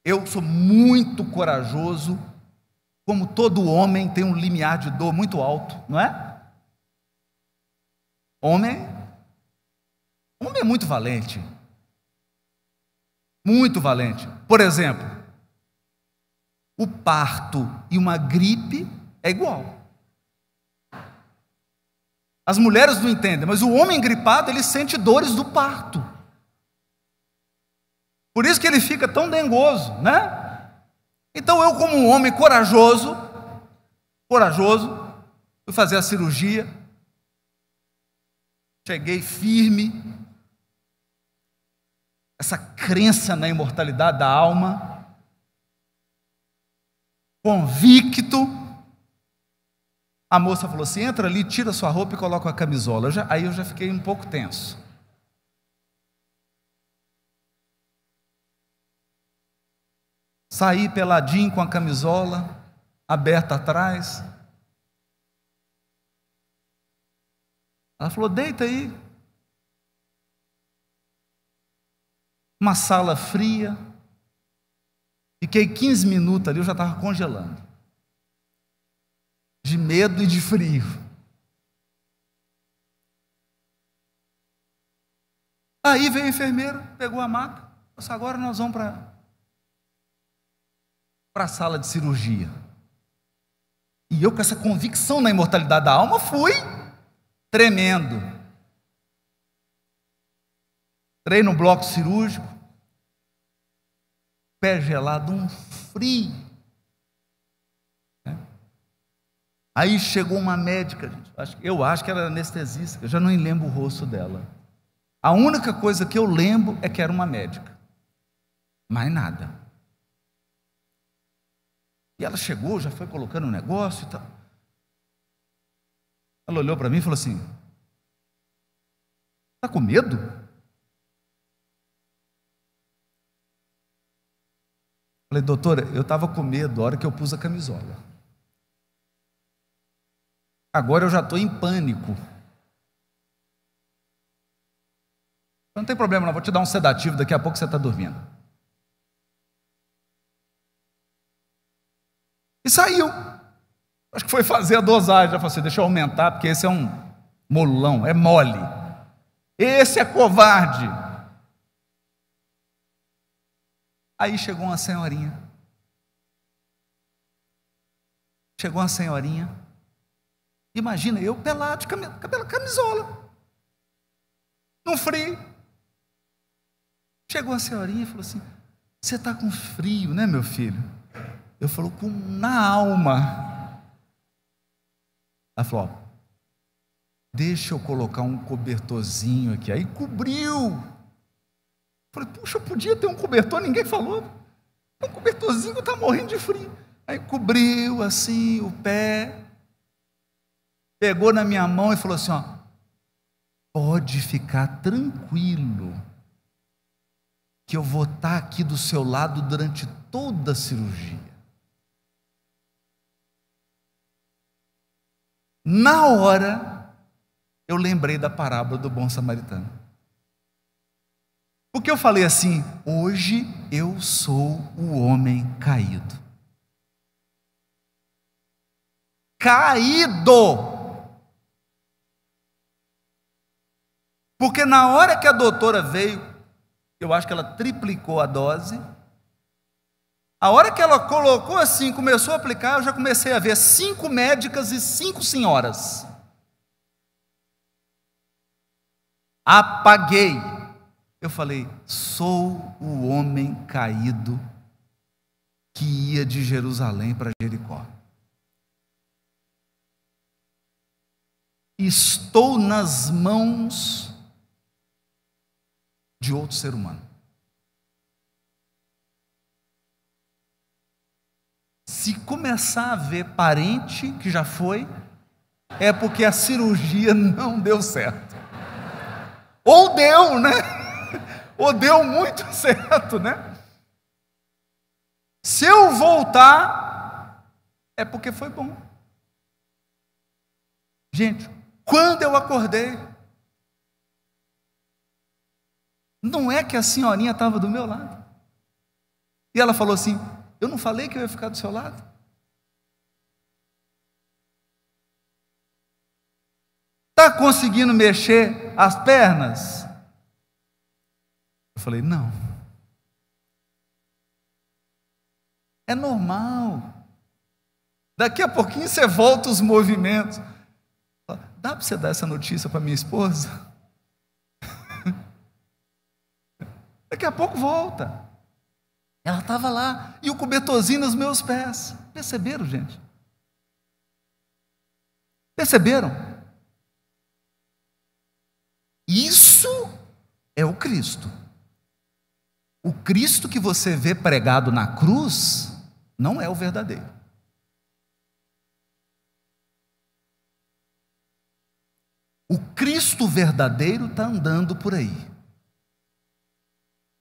Eu sou muito corajoso, como todo homem tem um limiar de dor muito alto, não é? Homem é muito valente. Muito valente. Por exemplo, o parto e uma gripe é igual. As mulheres não entendem, mas o homem gripado, ele sente dores do parto. Por isso que ele fica tão dengoso, né? Então eu, como um homem corajoso, fui fazer a cirurgia, cheguei firme, essa crença na imortalidade da alma, convicto. A moça falou assim: entra ali, tira sua roupa e coloca a camisola. Aí eu já fiquei um pouco tenso. Saí peladinho com a camisola aberta atrás. Ela falou: deita aí. Uma sala fria. Fiquei 15 minutos ali, eu já estava congelando. De medo e de frio. Aí veio a enfermeira, pegou a maca. Disse: agora nós vamos para a sala de cirurgia. E eu, com essa convicção na imortalidade da alma, fui tremendo. Entrei no bloco cirúrgico, pé gelado, um frio. Aí chegou uma médica, eu acho que ela era anestesista, eu já não lembro o rosto dela. A única coisa que eu lembro é que era uma médica, mais nada. E ela chegou, já foi colocando um negócio e tal. Ela olhou para mim e falou assim: está com medo? Falei: doutora, eu estava com medo a hora que eu pus a camisola. Agora eu já estou em pânico. Não tem problema não, vou te dar um sedativo, daqui a pouco você está dormindo. E saiu. Acho que foi fazer a dosagem. Já falou assim: deixa eu aumentar, porque esse é um molão, é mole. Esse é covarde. Aí chegou uma senhorinha. Imagina, eu pelado, de camisola, num frio. Chegou a senhorinha e falou assim: você está com frio, né, meu filho? Eu falo: na alma. Ela falou: ó, deixa eu colocar um cobertorzinho aqui. Aí cobriu. Eu falei: puxa, eu podia ter um cobertor, ninguém falou. Um cobertorzinho que eu estava morrendo de frio. Aí cobriu assim o pé, pegou na minha mão e falou assim: ó, pode ficar tranquilo, que eu vou estar aqui do seu lado durante toda a cirurgia. Na hora, eu lembrei da parábola do bom samaritano. Porque eu falei assim: hoje eu sou o homem caído. Porque na hora que a doutora veio, eu acho que ela triplicou a dose. A hora que ela colocou assim, começou a aplicar, eu já comecei a ver 5 médicas e 5 senhoras. Apaguei. Eu falei: sou o homem caído que ia de Jerusalém para Jericó. Estou nas mãos de outro ser humano. Se começar a ver parente que já foi, é porque a cirurgia não deu certo. Ou deu, né? Ou deu muito certo, né? Se eu voltar, é porque foi bom. Gente, quando eu acordei, não é que a senhorinha estava do meu lado. E ela falou assim: eu não falei que eu ia ficar do seu lado? Está conseguindo mexer as pernas? Eu falei: não. É normal. Daqui a pouquinho você volta os movimentos. Dá para você dar essa notícia para minha esposa? Daqui a pouco volta. Ela estava lá, e o cobertorzinho nos meus pés. Perceberam, gente? Perceberam? Isso é o Cristo. O Cristo que você vê pregado na cruz não é o verdadeiro. O Cristo verdadeiro está andando por aí,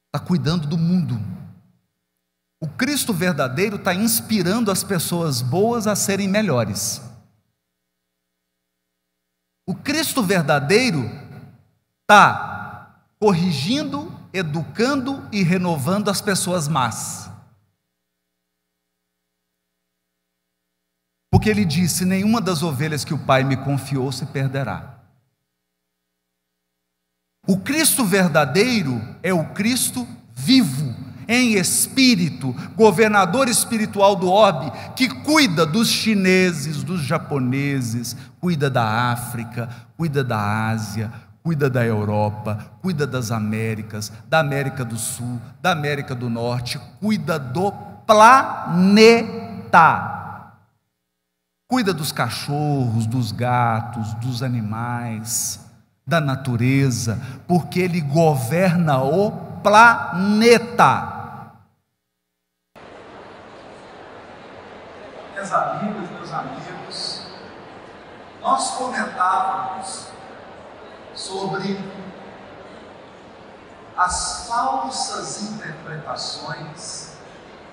está cuidando do mundo. O Cristo verdadeiro está inspirando as pessoas boas a serem melhores. O Cristo verdadeiro está corrigindo, educando e renovando as pessoas más. Porque ele disse: nenhuma das ovelhas que o Pai me confiou se perderá. O Cristo verdadeiro é o Cristo vivo, em espírito, governador espiritual do orbe, que cuida dos chineses, dos japoneses, cuida da África, cuida da Ásia, cuida da Europa, cuida das Américas, da América do Sul, da América do Norte, cuida do planeta. Cuida dos cachorros, dos gatos, dos animais, da natureza, porque Ele governa o planeta. Minhas amigas, meus amigos, nós comentávamos sobre as falsas interpretações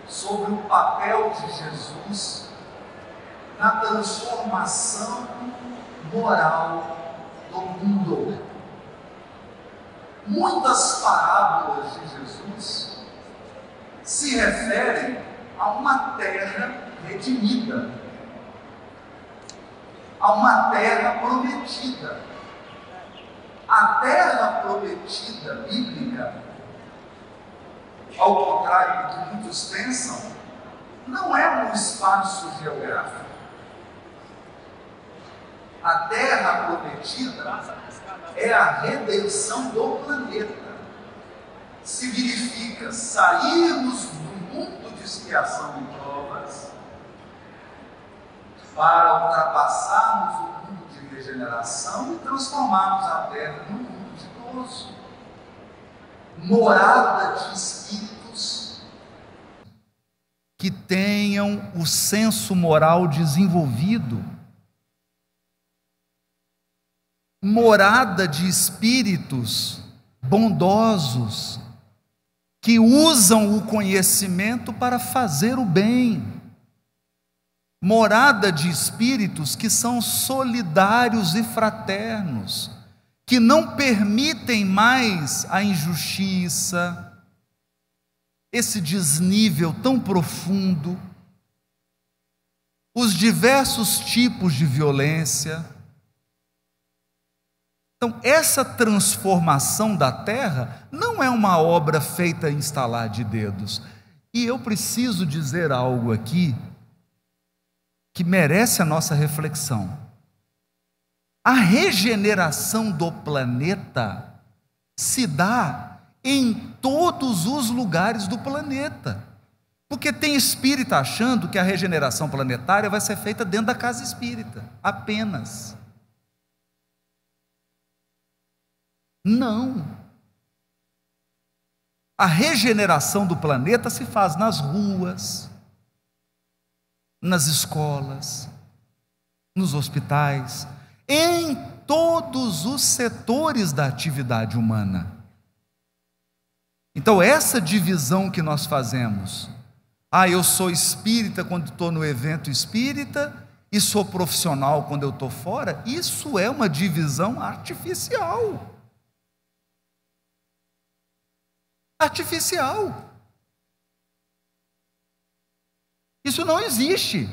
sobre o papel de Jesus na transformação moral do mundo. Muitas parábolas de Jesus se referem a uma terra redimida, a uma terra prometida. A terra prometida bíblica, ao contrário do que muitos pensam, não é um espaço geográfico. A terra prometida é a redenção do planeta. Significa sairmos do mundo de expiação e provas para ultrapassarmos o mundo de regeneração e transformarmos a terra num mundo ditoso, morada de espíritos que tenham o senso moral desenvolvido, morada de espíritos bondosos, que usam o conhecimento para fazer o bem, morada de espíritos que são solidários e fraternos, que não permitem mais a injustiça, esse desnível tão profundo, os diversos tipos de violência. Então, essa transformação da terra não é uma obra feita em estalar de dedos. E eu preciso dizer algo aqui que merece a nossa reflexão. A regeneração do planeta se dá em todos os lugares do planeta. Porque tem espírita achando que a regeneração planetária vai ser feita dentro da casa espírita, apenas. Não. A regeneração do planeta se faz nas ruas, nas escolas, nos hospitais, em todos os setores da atividade humana. Então, essa divisão que nós fazemos, eu sou espírita quando estou no evento espírita e sou profissional quando eu estou fora, isso é uma divisão artificial. Artificial. Isso não existe.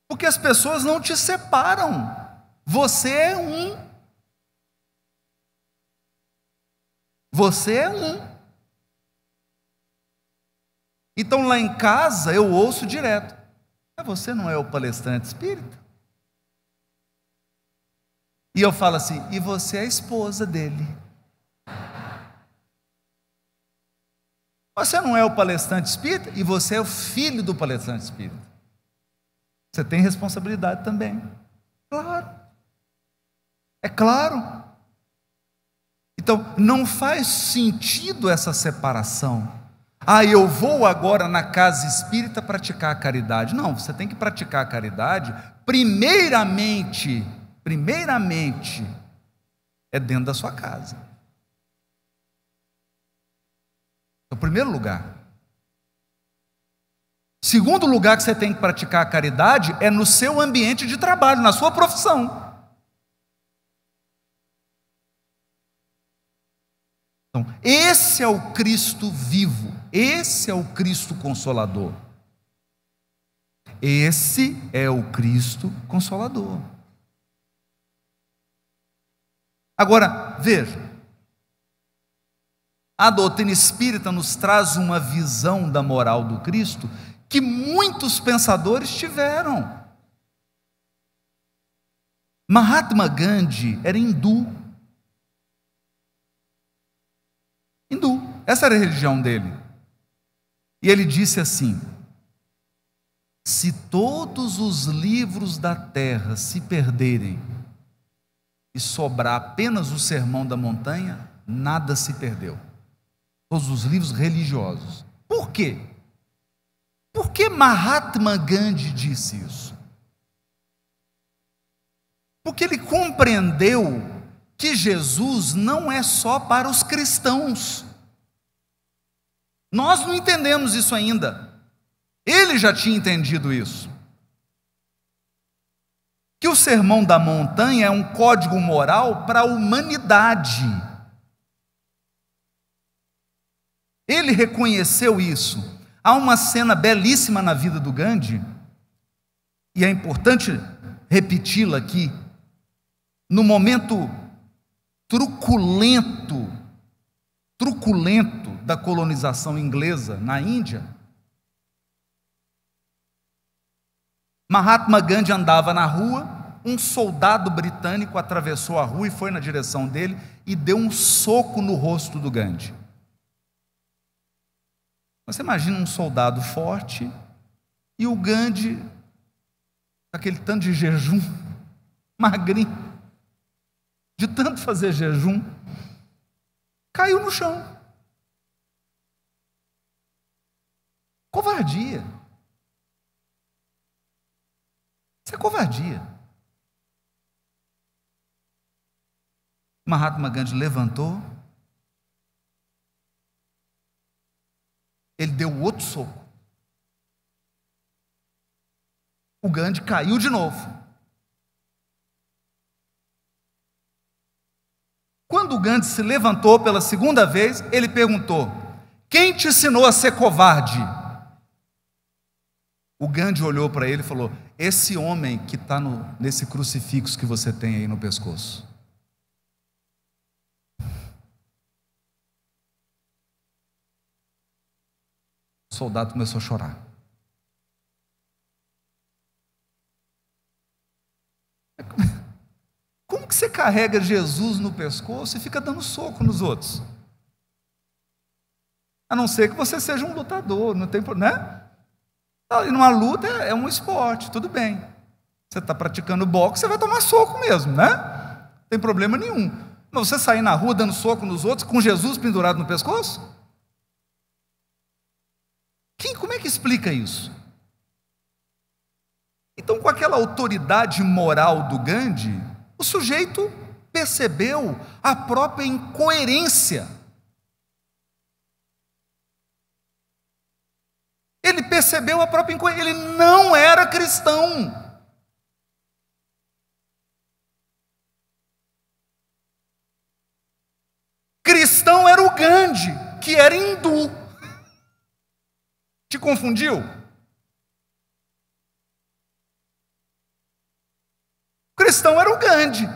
Porque as pessoas não te separam. Você é um. Você é um. Então lá em casa eu ouço direto: você não é o palestrante espírita? E eu falo assim: e você é a esposa dele? Você não é o palestrante espírita? E você é o filho do palestrante espírita. Você tem responsabilidade também. Claro. É claro. Então, não faz sentido essa separação. Eu vou agora na casa espírita praticar a caridade. Não, você tem que praticar a caridade, primeiramente, é dentro da sua casa. É o primeiro lugar. Segundo lugar que você tem que praticar a caridade é no seu ambiente de trabalho, na sua profissão. Então, esse é o Cristo vivo, esse é o Cristo Consolador. Esse é o Cristo Consolador. Agora, veja, a doutrina espírita nos traz uma visão da moral do Cristo que muitos pensadores tiveram. Mahatma Gandhi era hindu. Essa era a religião dele. E ele disse assim: se todos os livros da terra se perderem e sobrar apenas o Sermão da Montanha, nada se perdeu. Todos os livros religiosos. Por quê? Por que Mahatma Gandhi disse isso? Porque ele compreendeu que Jesus não é só para os cristãos. Nós não entendemos isso ainda. Ele já tinha entendido isso. Que o Sermão da Montanha é um código moral para a humanidade. Ele reconheceu isso. Há uma cena belíssima na vida do Gandhi, e é importante repeti-la aqui, no momento truculento da colonização inglesa na Índia. Mahatma Gandhi andava na rua, um soldado britânico atravessou a rua e foi na direção dele e deu um soco no rosto do Gandhi. Você imagina um soldado forte e o Gandhi, aquele tanto de jejum, magrinho, de tanto fazer jejum, caiu no chão. Covardia. Isso é covardia. Mahatma Gandhi levantou, ele deu outro soco. O Gandhi caiu de novo. Quando o Gandhi se levantou pela segunda vez, ele perguntou: quem te ensinou a ser covarde? O Gandhi olhou para ele e falou: esse homem que está nesse crucifixo que você tem aí no pescoço. O soldado começou a chorar. Como que você carrega Jesus no pescoço e fica dando soco nos outros? A não ser que você seja um lutador, não tem problema, né? E numa luta é um esporte, tudo bem. Você está praticando boxe, você vai tomar soco mesmo, né? Não tem problema nenhum. Mas você sair na rua dando soco nos outros com Jesus pendurado no pescoço? Como é que explica isso? Então, com aquela autoridade moral do Gandhi, o sujeito percebeu a própria incoerência. Ele percebeu a própria incoerência. Ele não era cristão. Cristão era o Gandhi, que era hindu. Te confundiu? Cristão era o Gandhi,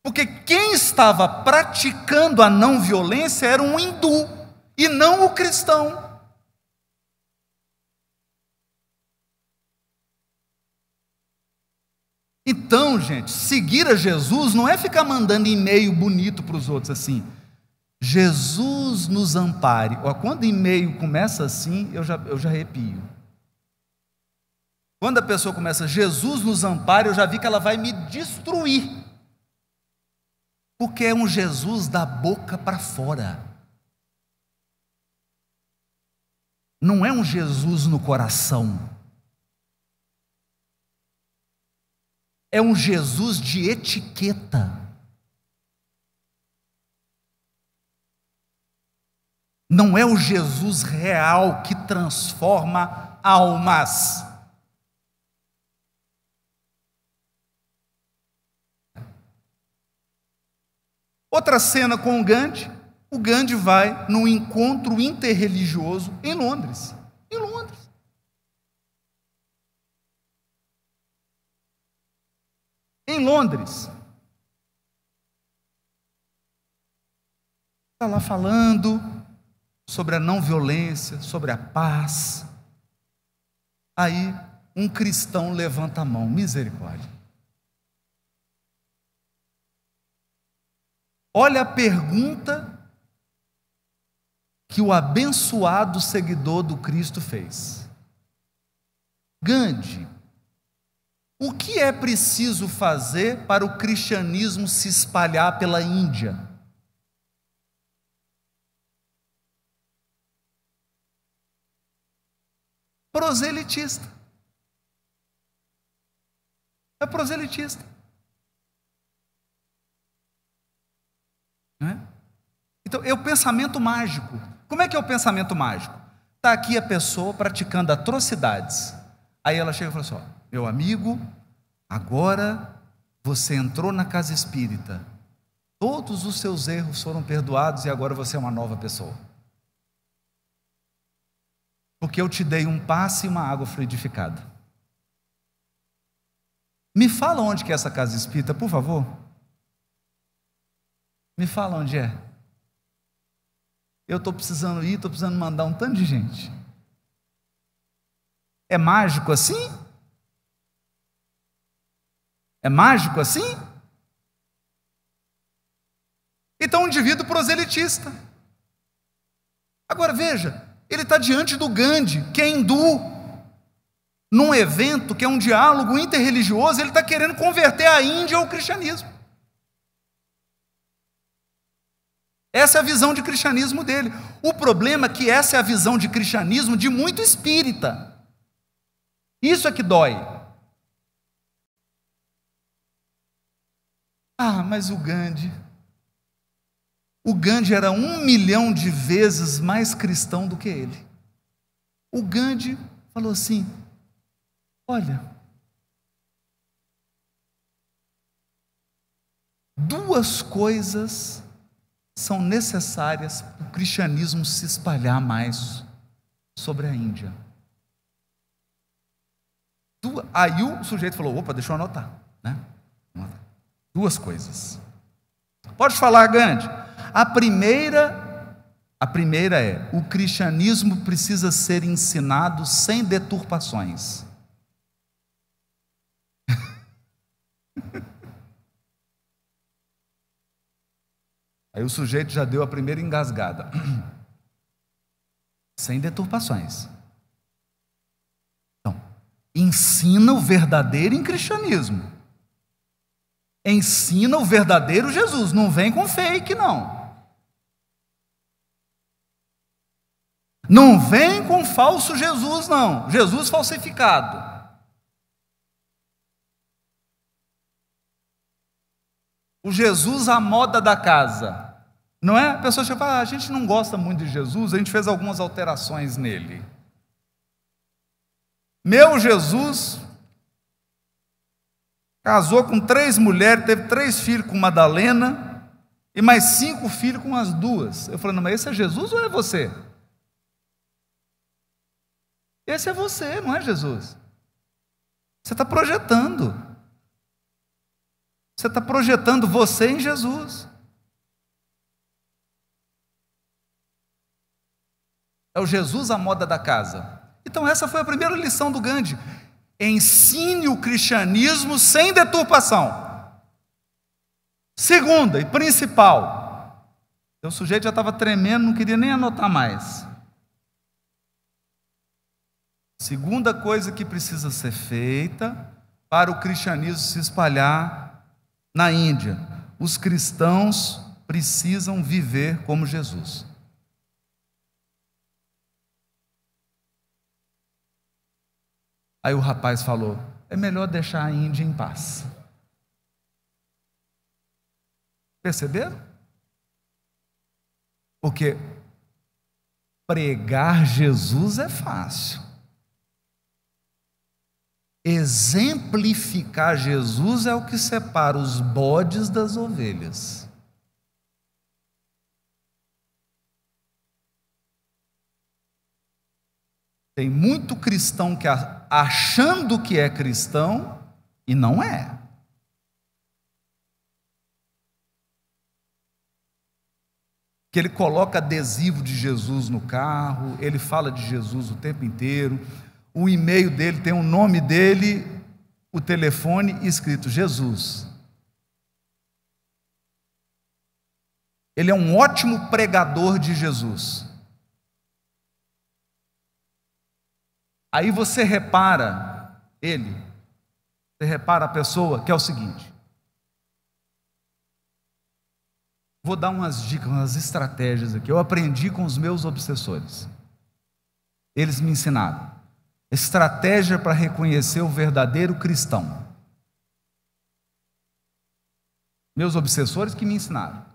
porque quem estava praticando a não violência era um hindu e não o cristão. Então, gente, seguir a Jesus não é ficar mandando e-mail bonito para os outros assim: Jesus nos ampare. Quando e-mail começa assim, eu já arrepio. Quando a pessoa começa, Jesus nos ampare, eu já vi que ela vai me destruir. Porque é um Jesus da boca para fora. Não é um Jesus no coração. É um Jesus de etiqueta. Não é o Jesus real que transforma almas. Outra cena com o Gandhi vai num encontro interreligioso em Londres. Em Londres. Em Londres. Está lá falando sobre a não violência, sobre a paz. Aí um cristão levanta a mão, misericórdia. Olha a pergunta que o abençoado seguidor do Cristo fez. Gandhi, o que é preciso fazer para o cristianismo se espalhar pela Índia? Proselitista. É proselitista. Não é? Então, é o pensamento mágico. Como é que é o pensamento mágico? Está aqui a pessoa praticando atrocidades. Aí ela chega e fala assim: ó, meu amigo, agora você entrou na casa espírita. Todos os seus erros foram perdoados e agora você é uma nova pessoa. porque eu te dei um passe e uma água fluidificada. Me fala onde que é essa casa espírita, por favor. Me fala onde é. Eu estou precisando ir, estou precisando mandar um tanto de gente. É mágico assim? É mágico assim? Então, um indivíduo proselitista. Agora veja, ele está diante do Gandhi, que é hindu, num evento que é um diálogo interreligioso, ele está querendo converter a Índia ao cristianismo. Essa é a visão de cristianismo dele. O problema é que essa é a visão de cristianismo de muito espírita. Isso é que dói. Ah, mas o Gandhi era 1 milhão de vezes mais cristão do que ele. O Gandhi falou assim: olha, duas coisas são necessárias para o cristianismo se espalhar mais sobre a Índia. Aí o sujeito falou: opa, deixa eu anotar, né? Duas coisas. Pode falar, Gandhi. A primeira é: o cristianismo precisa ser ensinado sem deturpações. Aí o sujeito já deu a primeira engasgada. Sem deturpações. Então, ensina o verdadeiro em cristianismo. Ensina o verdadeiro Jesus, não vem com fake, não. Não vem com falso Jesus, não. Jesus falsificado. O Jesus à moda da casa. Não é? A pessoa chega e fala: a gente não gosta muito de Jesus, a gente fez algumas alterações nele. Meu Jesus casou com 3 mulheres, teve 3 filhos com Madalena e mais 5 filhos com as 2. Eu falei: não, mas esse é Jesus ou é você? Esse é você, não é Jesus. Você está projetando. Você está projetando você em Jesus. É o Jesus à moda da casa. Então essa foi a primeira lição do Gandhi. Ensine o cristianismo sem deturpação. Segunda e principal, o sujeito já estava tremendo, não queria nem anotar mais. Segunda coisa que precisa ser feita para o cristianismo se espalhar na Índia: os cristãos precisam viver como Jesus. Aí o rapaz falou: é melhor deixar a Índia em paz. Perceberam? Porque pregar Jesus é fácil. Exemplificar Jesus é o que separa os bodes das ovelhas. Tem muito cristão que achando que é cristão e não é. Que ele coloca adesivo de Jesus no carro, ele fala de Jesus o tempo inteiro, o e-mail dele tem o nome dele, o telefone escrito Jesus. Ele é um ótimo pregador de Jesus. Aí você repara você repara a pessoa, que é o seguinte: vou dar umas dicas, umas estratégias aqui. Eu aprendi com os meus obsessores. Eles me ensinaram. Estratégia para reconhecer o verdadeiro cristão. Meus obsessores que me ensinaram.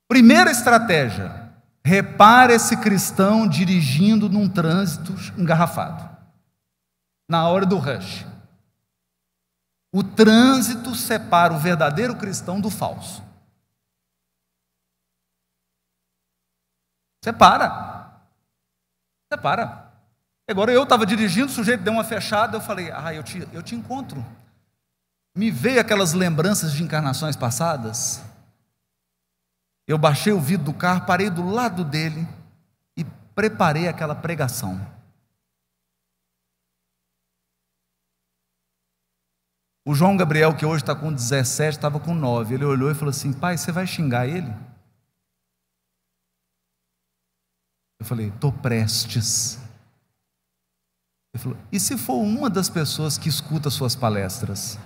Primeira estratégia: repare esse cristão dirigindo num trânsito engarrafado, na hora do rush. O trânsito separa o verdadeiro cristão do falso. Separa. Repara. Agora eu estava dirigindo, o sujeito deu uma fechada, eu falei, eu te encontro. Me veio aquelas lembranças de encarnações passadas. Eu baixei o vidro do carro, parei do lado dele e preparei aquela pregação. O João Gabriel, que hoje está com 17, estava com 9. Ele olhou e falou assim: pai, você vai xingar ele? Eu falei: estou prestes. Ele falou: e se for uma das pessoas que escuta suas palestras?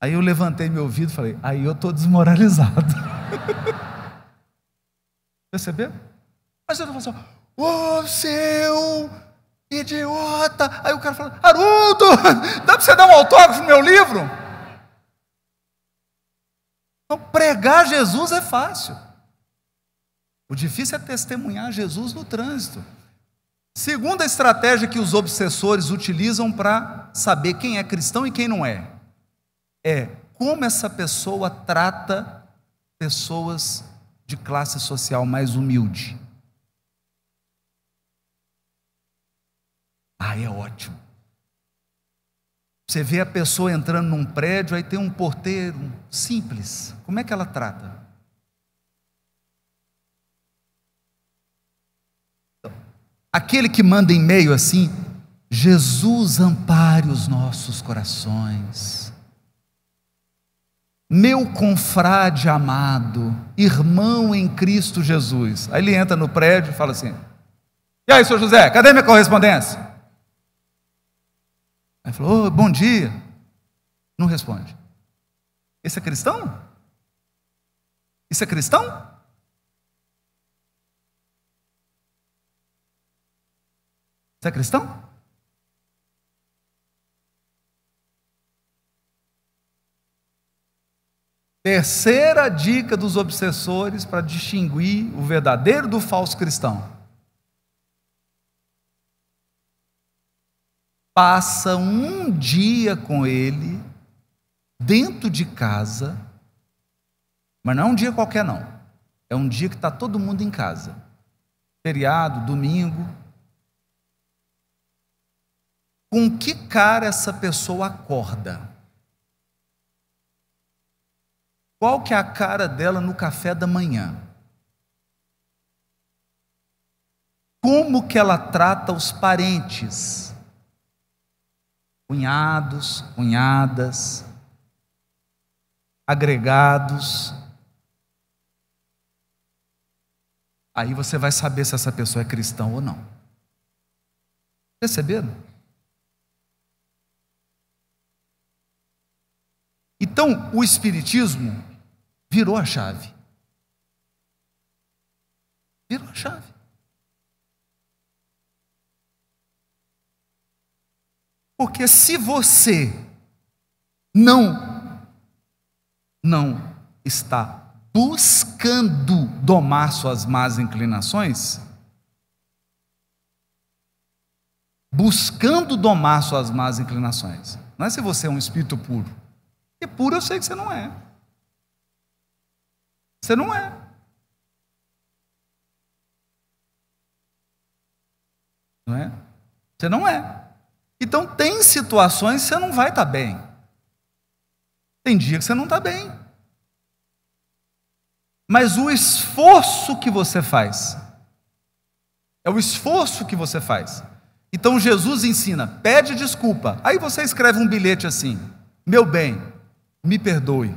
Aí eu levantei meu ouvido e falei: aí eu estou desmoralizado. Percebeu? Mas eu não falei assim: ô seu idiota. Aí o cara fala: Haroldo, dá para você dar um autógrafo no meu livro? Não, pregar Jesus é fácil. O difícil é testemunhar Jesus no trânsito. Segunda estratégia que os obsessores utilizam para saber quem é cristão e quem não é como essa pessoa trata pessoas de classe social mais humilde. É ótimo. Você vê a pessoa entrando num prédio, aí tem um porteiro simples. Como é que ela trata? Aquele que manda e-mail assim: Jesus ampare os nossos corações. Meu confrade amado, irmão em Cristo Jesus. Aí ele entra no prédio e fala assim: e aí, senhor José, cadê minha correspondência? Aí falou: bom dia. Não responde. Esse é cristão? Isso é cristão? Você é cristão? Terceira dica dos obsessores para distinguir o verdadeiro do falso cristão: passa um dia com ele dentro de casa, mas não é um dia qualquer não, é um dia que está todo mundo em casa, feriado, domingo. Com que cara essa pessoa acorda? Qual que é a cara dela no café da manhã? Como que ela trata os parentes? Cunhados, cunhadas, agregados. Aí você vai saber se essa pessoa é cristã ou não. Perceberam? Então, o Espiritismo virou a chave. Virou a chave. Porque se você não está buscando domar suas más inclinações, não é se você é um espírito puro. Porque puro eu sei que você não é. Você não é. Não é? Você não é. Então tem situações que você não vai estar bem. Tem dia que você não está bem. Mas o esforço que você faz, é o esforço que você faz. Então Jesus ensina: pede desculpa. Aí você escreve um bilhete assim: meu bem, me perdoe,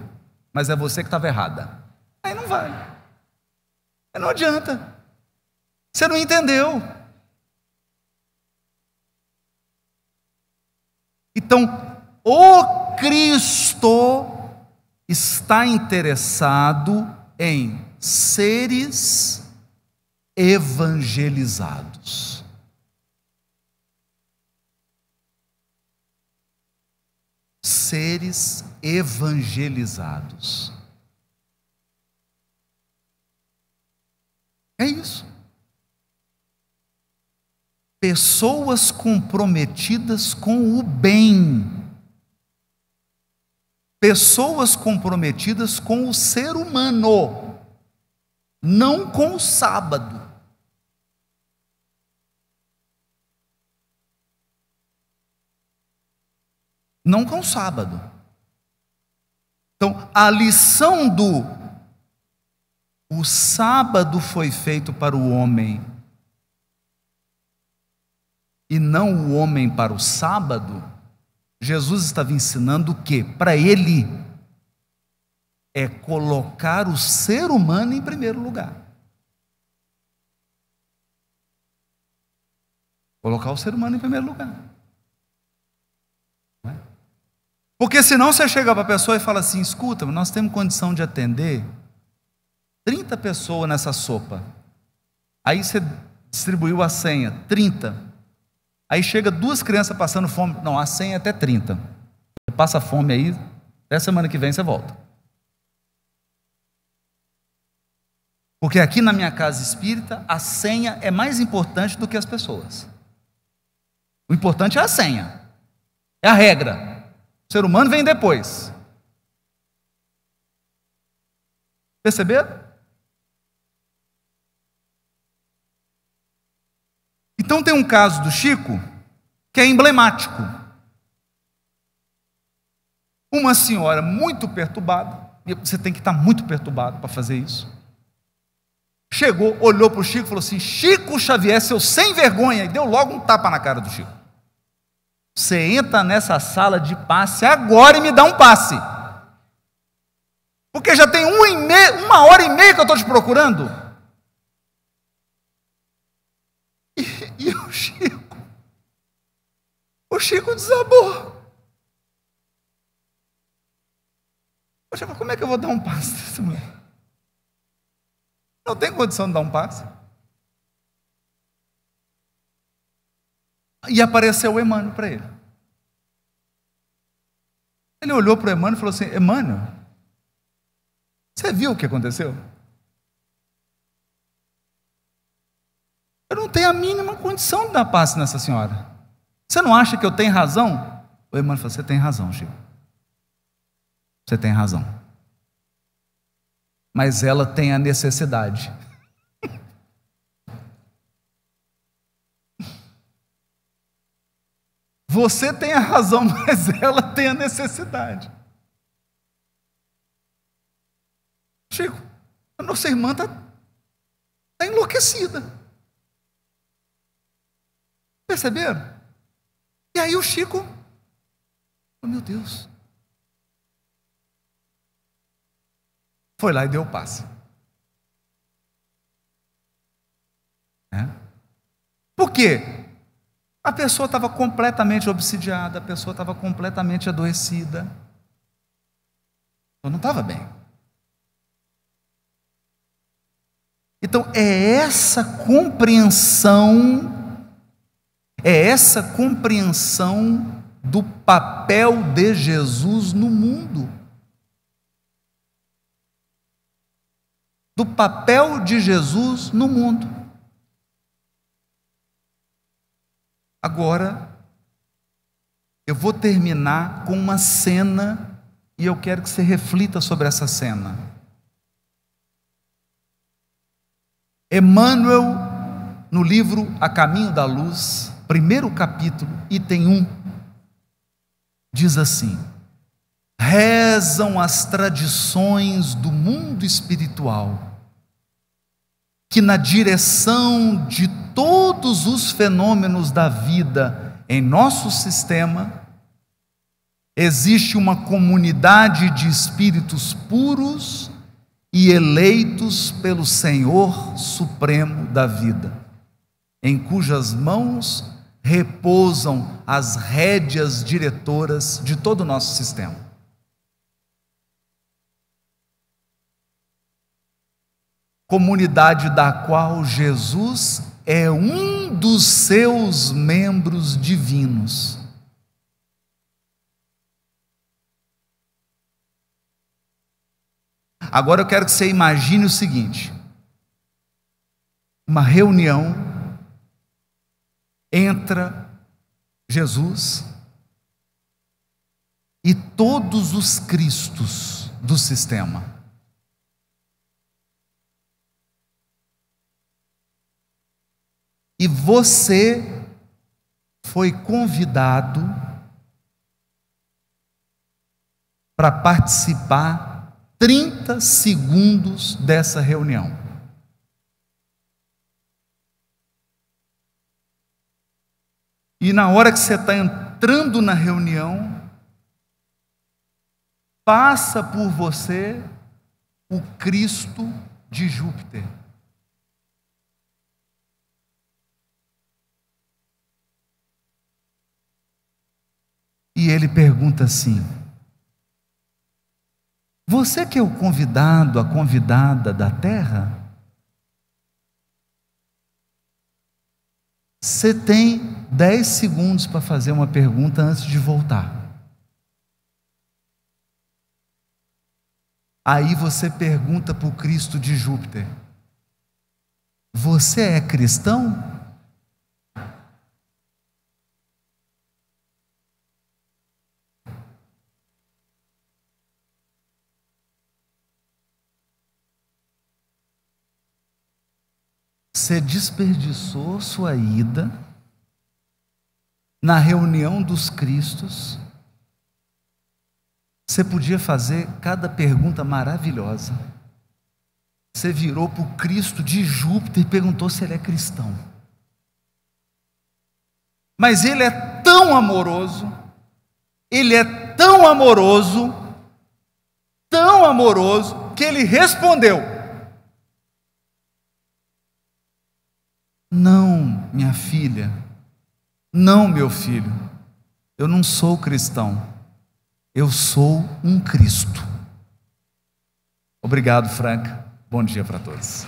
mas é você que estava errada. Aí não vai. Aí não adianta. Você não entendeu. Então, o Cristo está interessado em seres evangelizados. Seres evangelizados. É isso. Pessoas comprometidas com o bem. Pessoas comprometidas com o ser humano. não com o sábado. Não com o sábado. Então, a lição o sábado foi feito para o homem e não o homem para o sábado, Jesus estava ensinando o quê? Para ele é colocar o ser humano em primeiro lugar. Colocar o ser humano em primeiro lugar. Porque senão você chega para a pessoa e fala assim: escuta, nós temos condição de atender 30 pessoas nessa sopa. Aí você distribuiu a senha, 30. Aí chega 2 crianças passando fome. Não, a senha é até 30. Você passa fome aí, até semana que vem você volta. Porque aqui na minha casa espírita, a senha é mais importante do que as pessoas. O importante é a senha. É a regra. O ser humano vem depois. Perceberam? Então tem um caso do Chico que é emblemático. Uma senhora muito perturbada, e você tem que estar muito perturbado para fazer isso. Chegou, olhou para o Chico e falou assim: Chico Xavier, seu sem vergonha, e deu logo um tapa na cara do Chico. Você entra nessa sala de passe agora e me dá um passe. Porque já tem 1h30 que eu estou te procurando. E o Chico desabou. Poxa, mas como é que eu vou dar um passe desse mulher? Não tem condição de dar um passe. E apareceu o Emmanuel para ele. Ele olhou para o Emmanuel e falou assim: Emmanuel, você viu o que aconteceu? Eu não tenho a mínima condição de dar passe nessa senhora. Você não acha que eu tenho razão? O Emmanuel falou: você tem razão, Chico. Você tem razão. Mas ela tem a necessidade. Você tem a razão, mas ela tem a necessidade. Chico, a nossa irmã está enlouquecida. Perceberam? E aí o Chico, oh meu Deus, foi lá e deu o passe. Por quê? A pessoa estava completamente obsidiada, a pessoa estava completamente adoecida. Então não estava bem. Então é essa compreensão do papel de Jesus no mundo. Do papel de Jesus no mundo. Agora, eu vou terminar com uma cena e eu quero que você reflita sobre essa cena. Emmanuel, no livro A Caminho da Luz, 1º capítulo, item 1, diz assim: rezam as tradições do mundo espiritual que na direção de todos os fenômenos da vida em nosso sistema existe uma comunidade de espíritos puros e eleitos pelo Senhor Supremo da vida, em cujas mãos repousam as rédeas diretoras de todo o nosso sistema. Comunidade da qual Jesus é um dos seus membros divinos. Agora eu quero que você imagine o seguinte: uma reunião, entra Jesus e todos os Cristos do sistema. e você foi convidado para participar 30 segundos dessa reunião. E na hora que você está entrando na reunião, passa por você o Cristo de Júpiter. E ele pergunta assim: você que é o convidado, a convidada da terra, você tem 10 segundos para fazer uma pergunta antes de voltar. Aí você pergunta para o Cristo de Júpiter: você é cristão? Você desperdiçou sua ida na reunião dos Cristos. Você podia fazer cada pergunta maravilhosa. Você virou para o Cristo de Júpiter e perguntou se ele é cristão. Mas ele é tão amoroso, ele é tão amoroso, que ele respondeu: não, minha filha, não, meu filho, eu não sou cristão. Eu sou um Cristo. Obrigado, Franca. Bom dia para todos.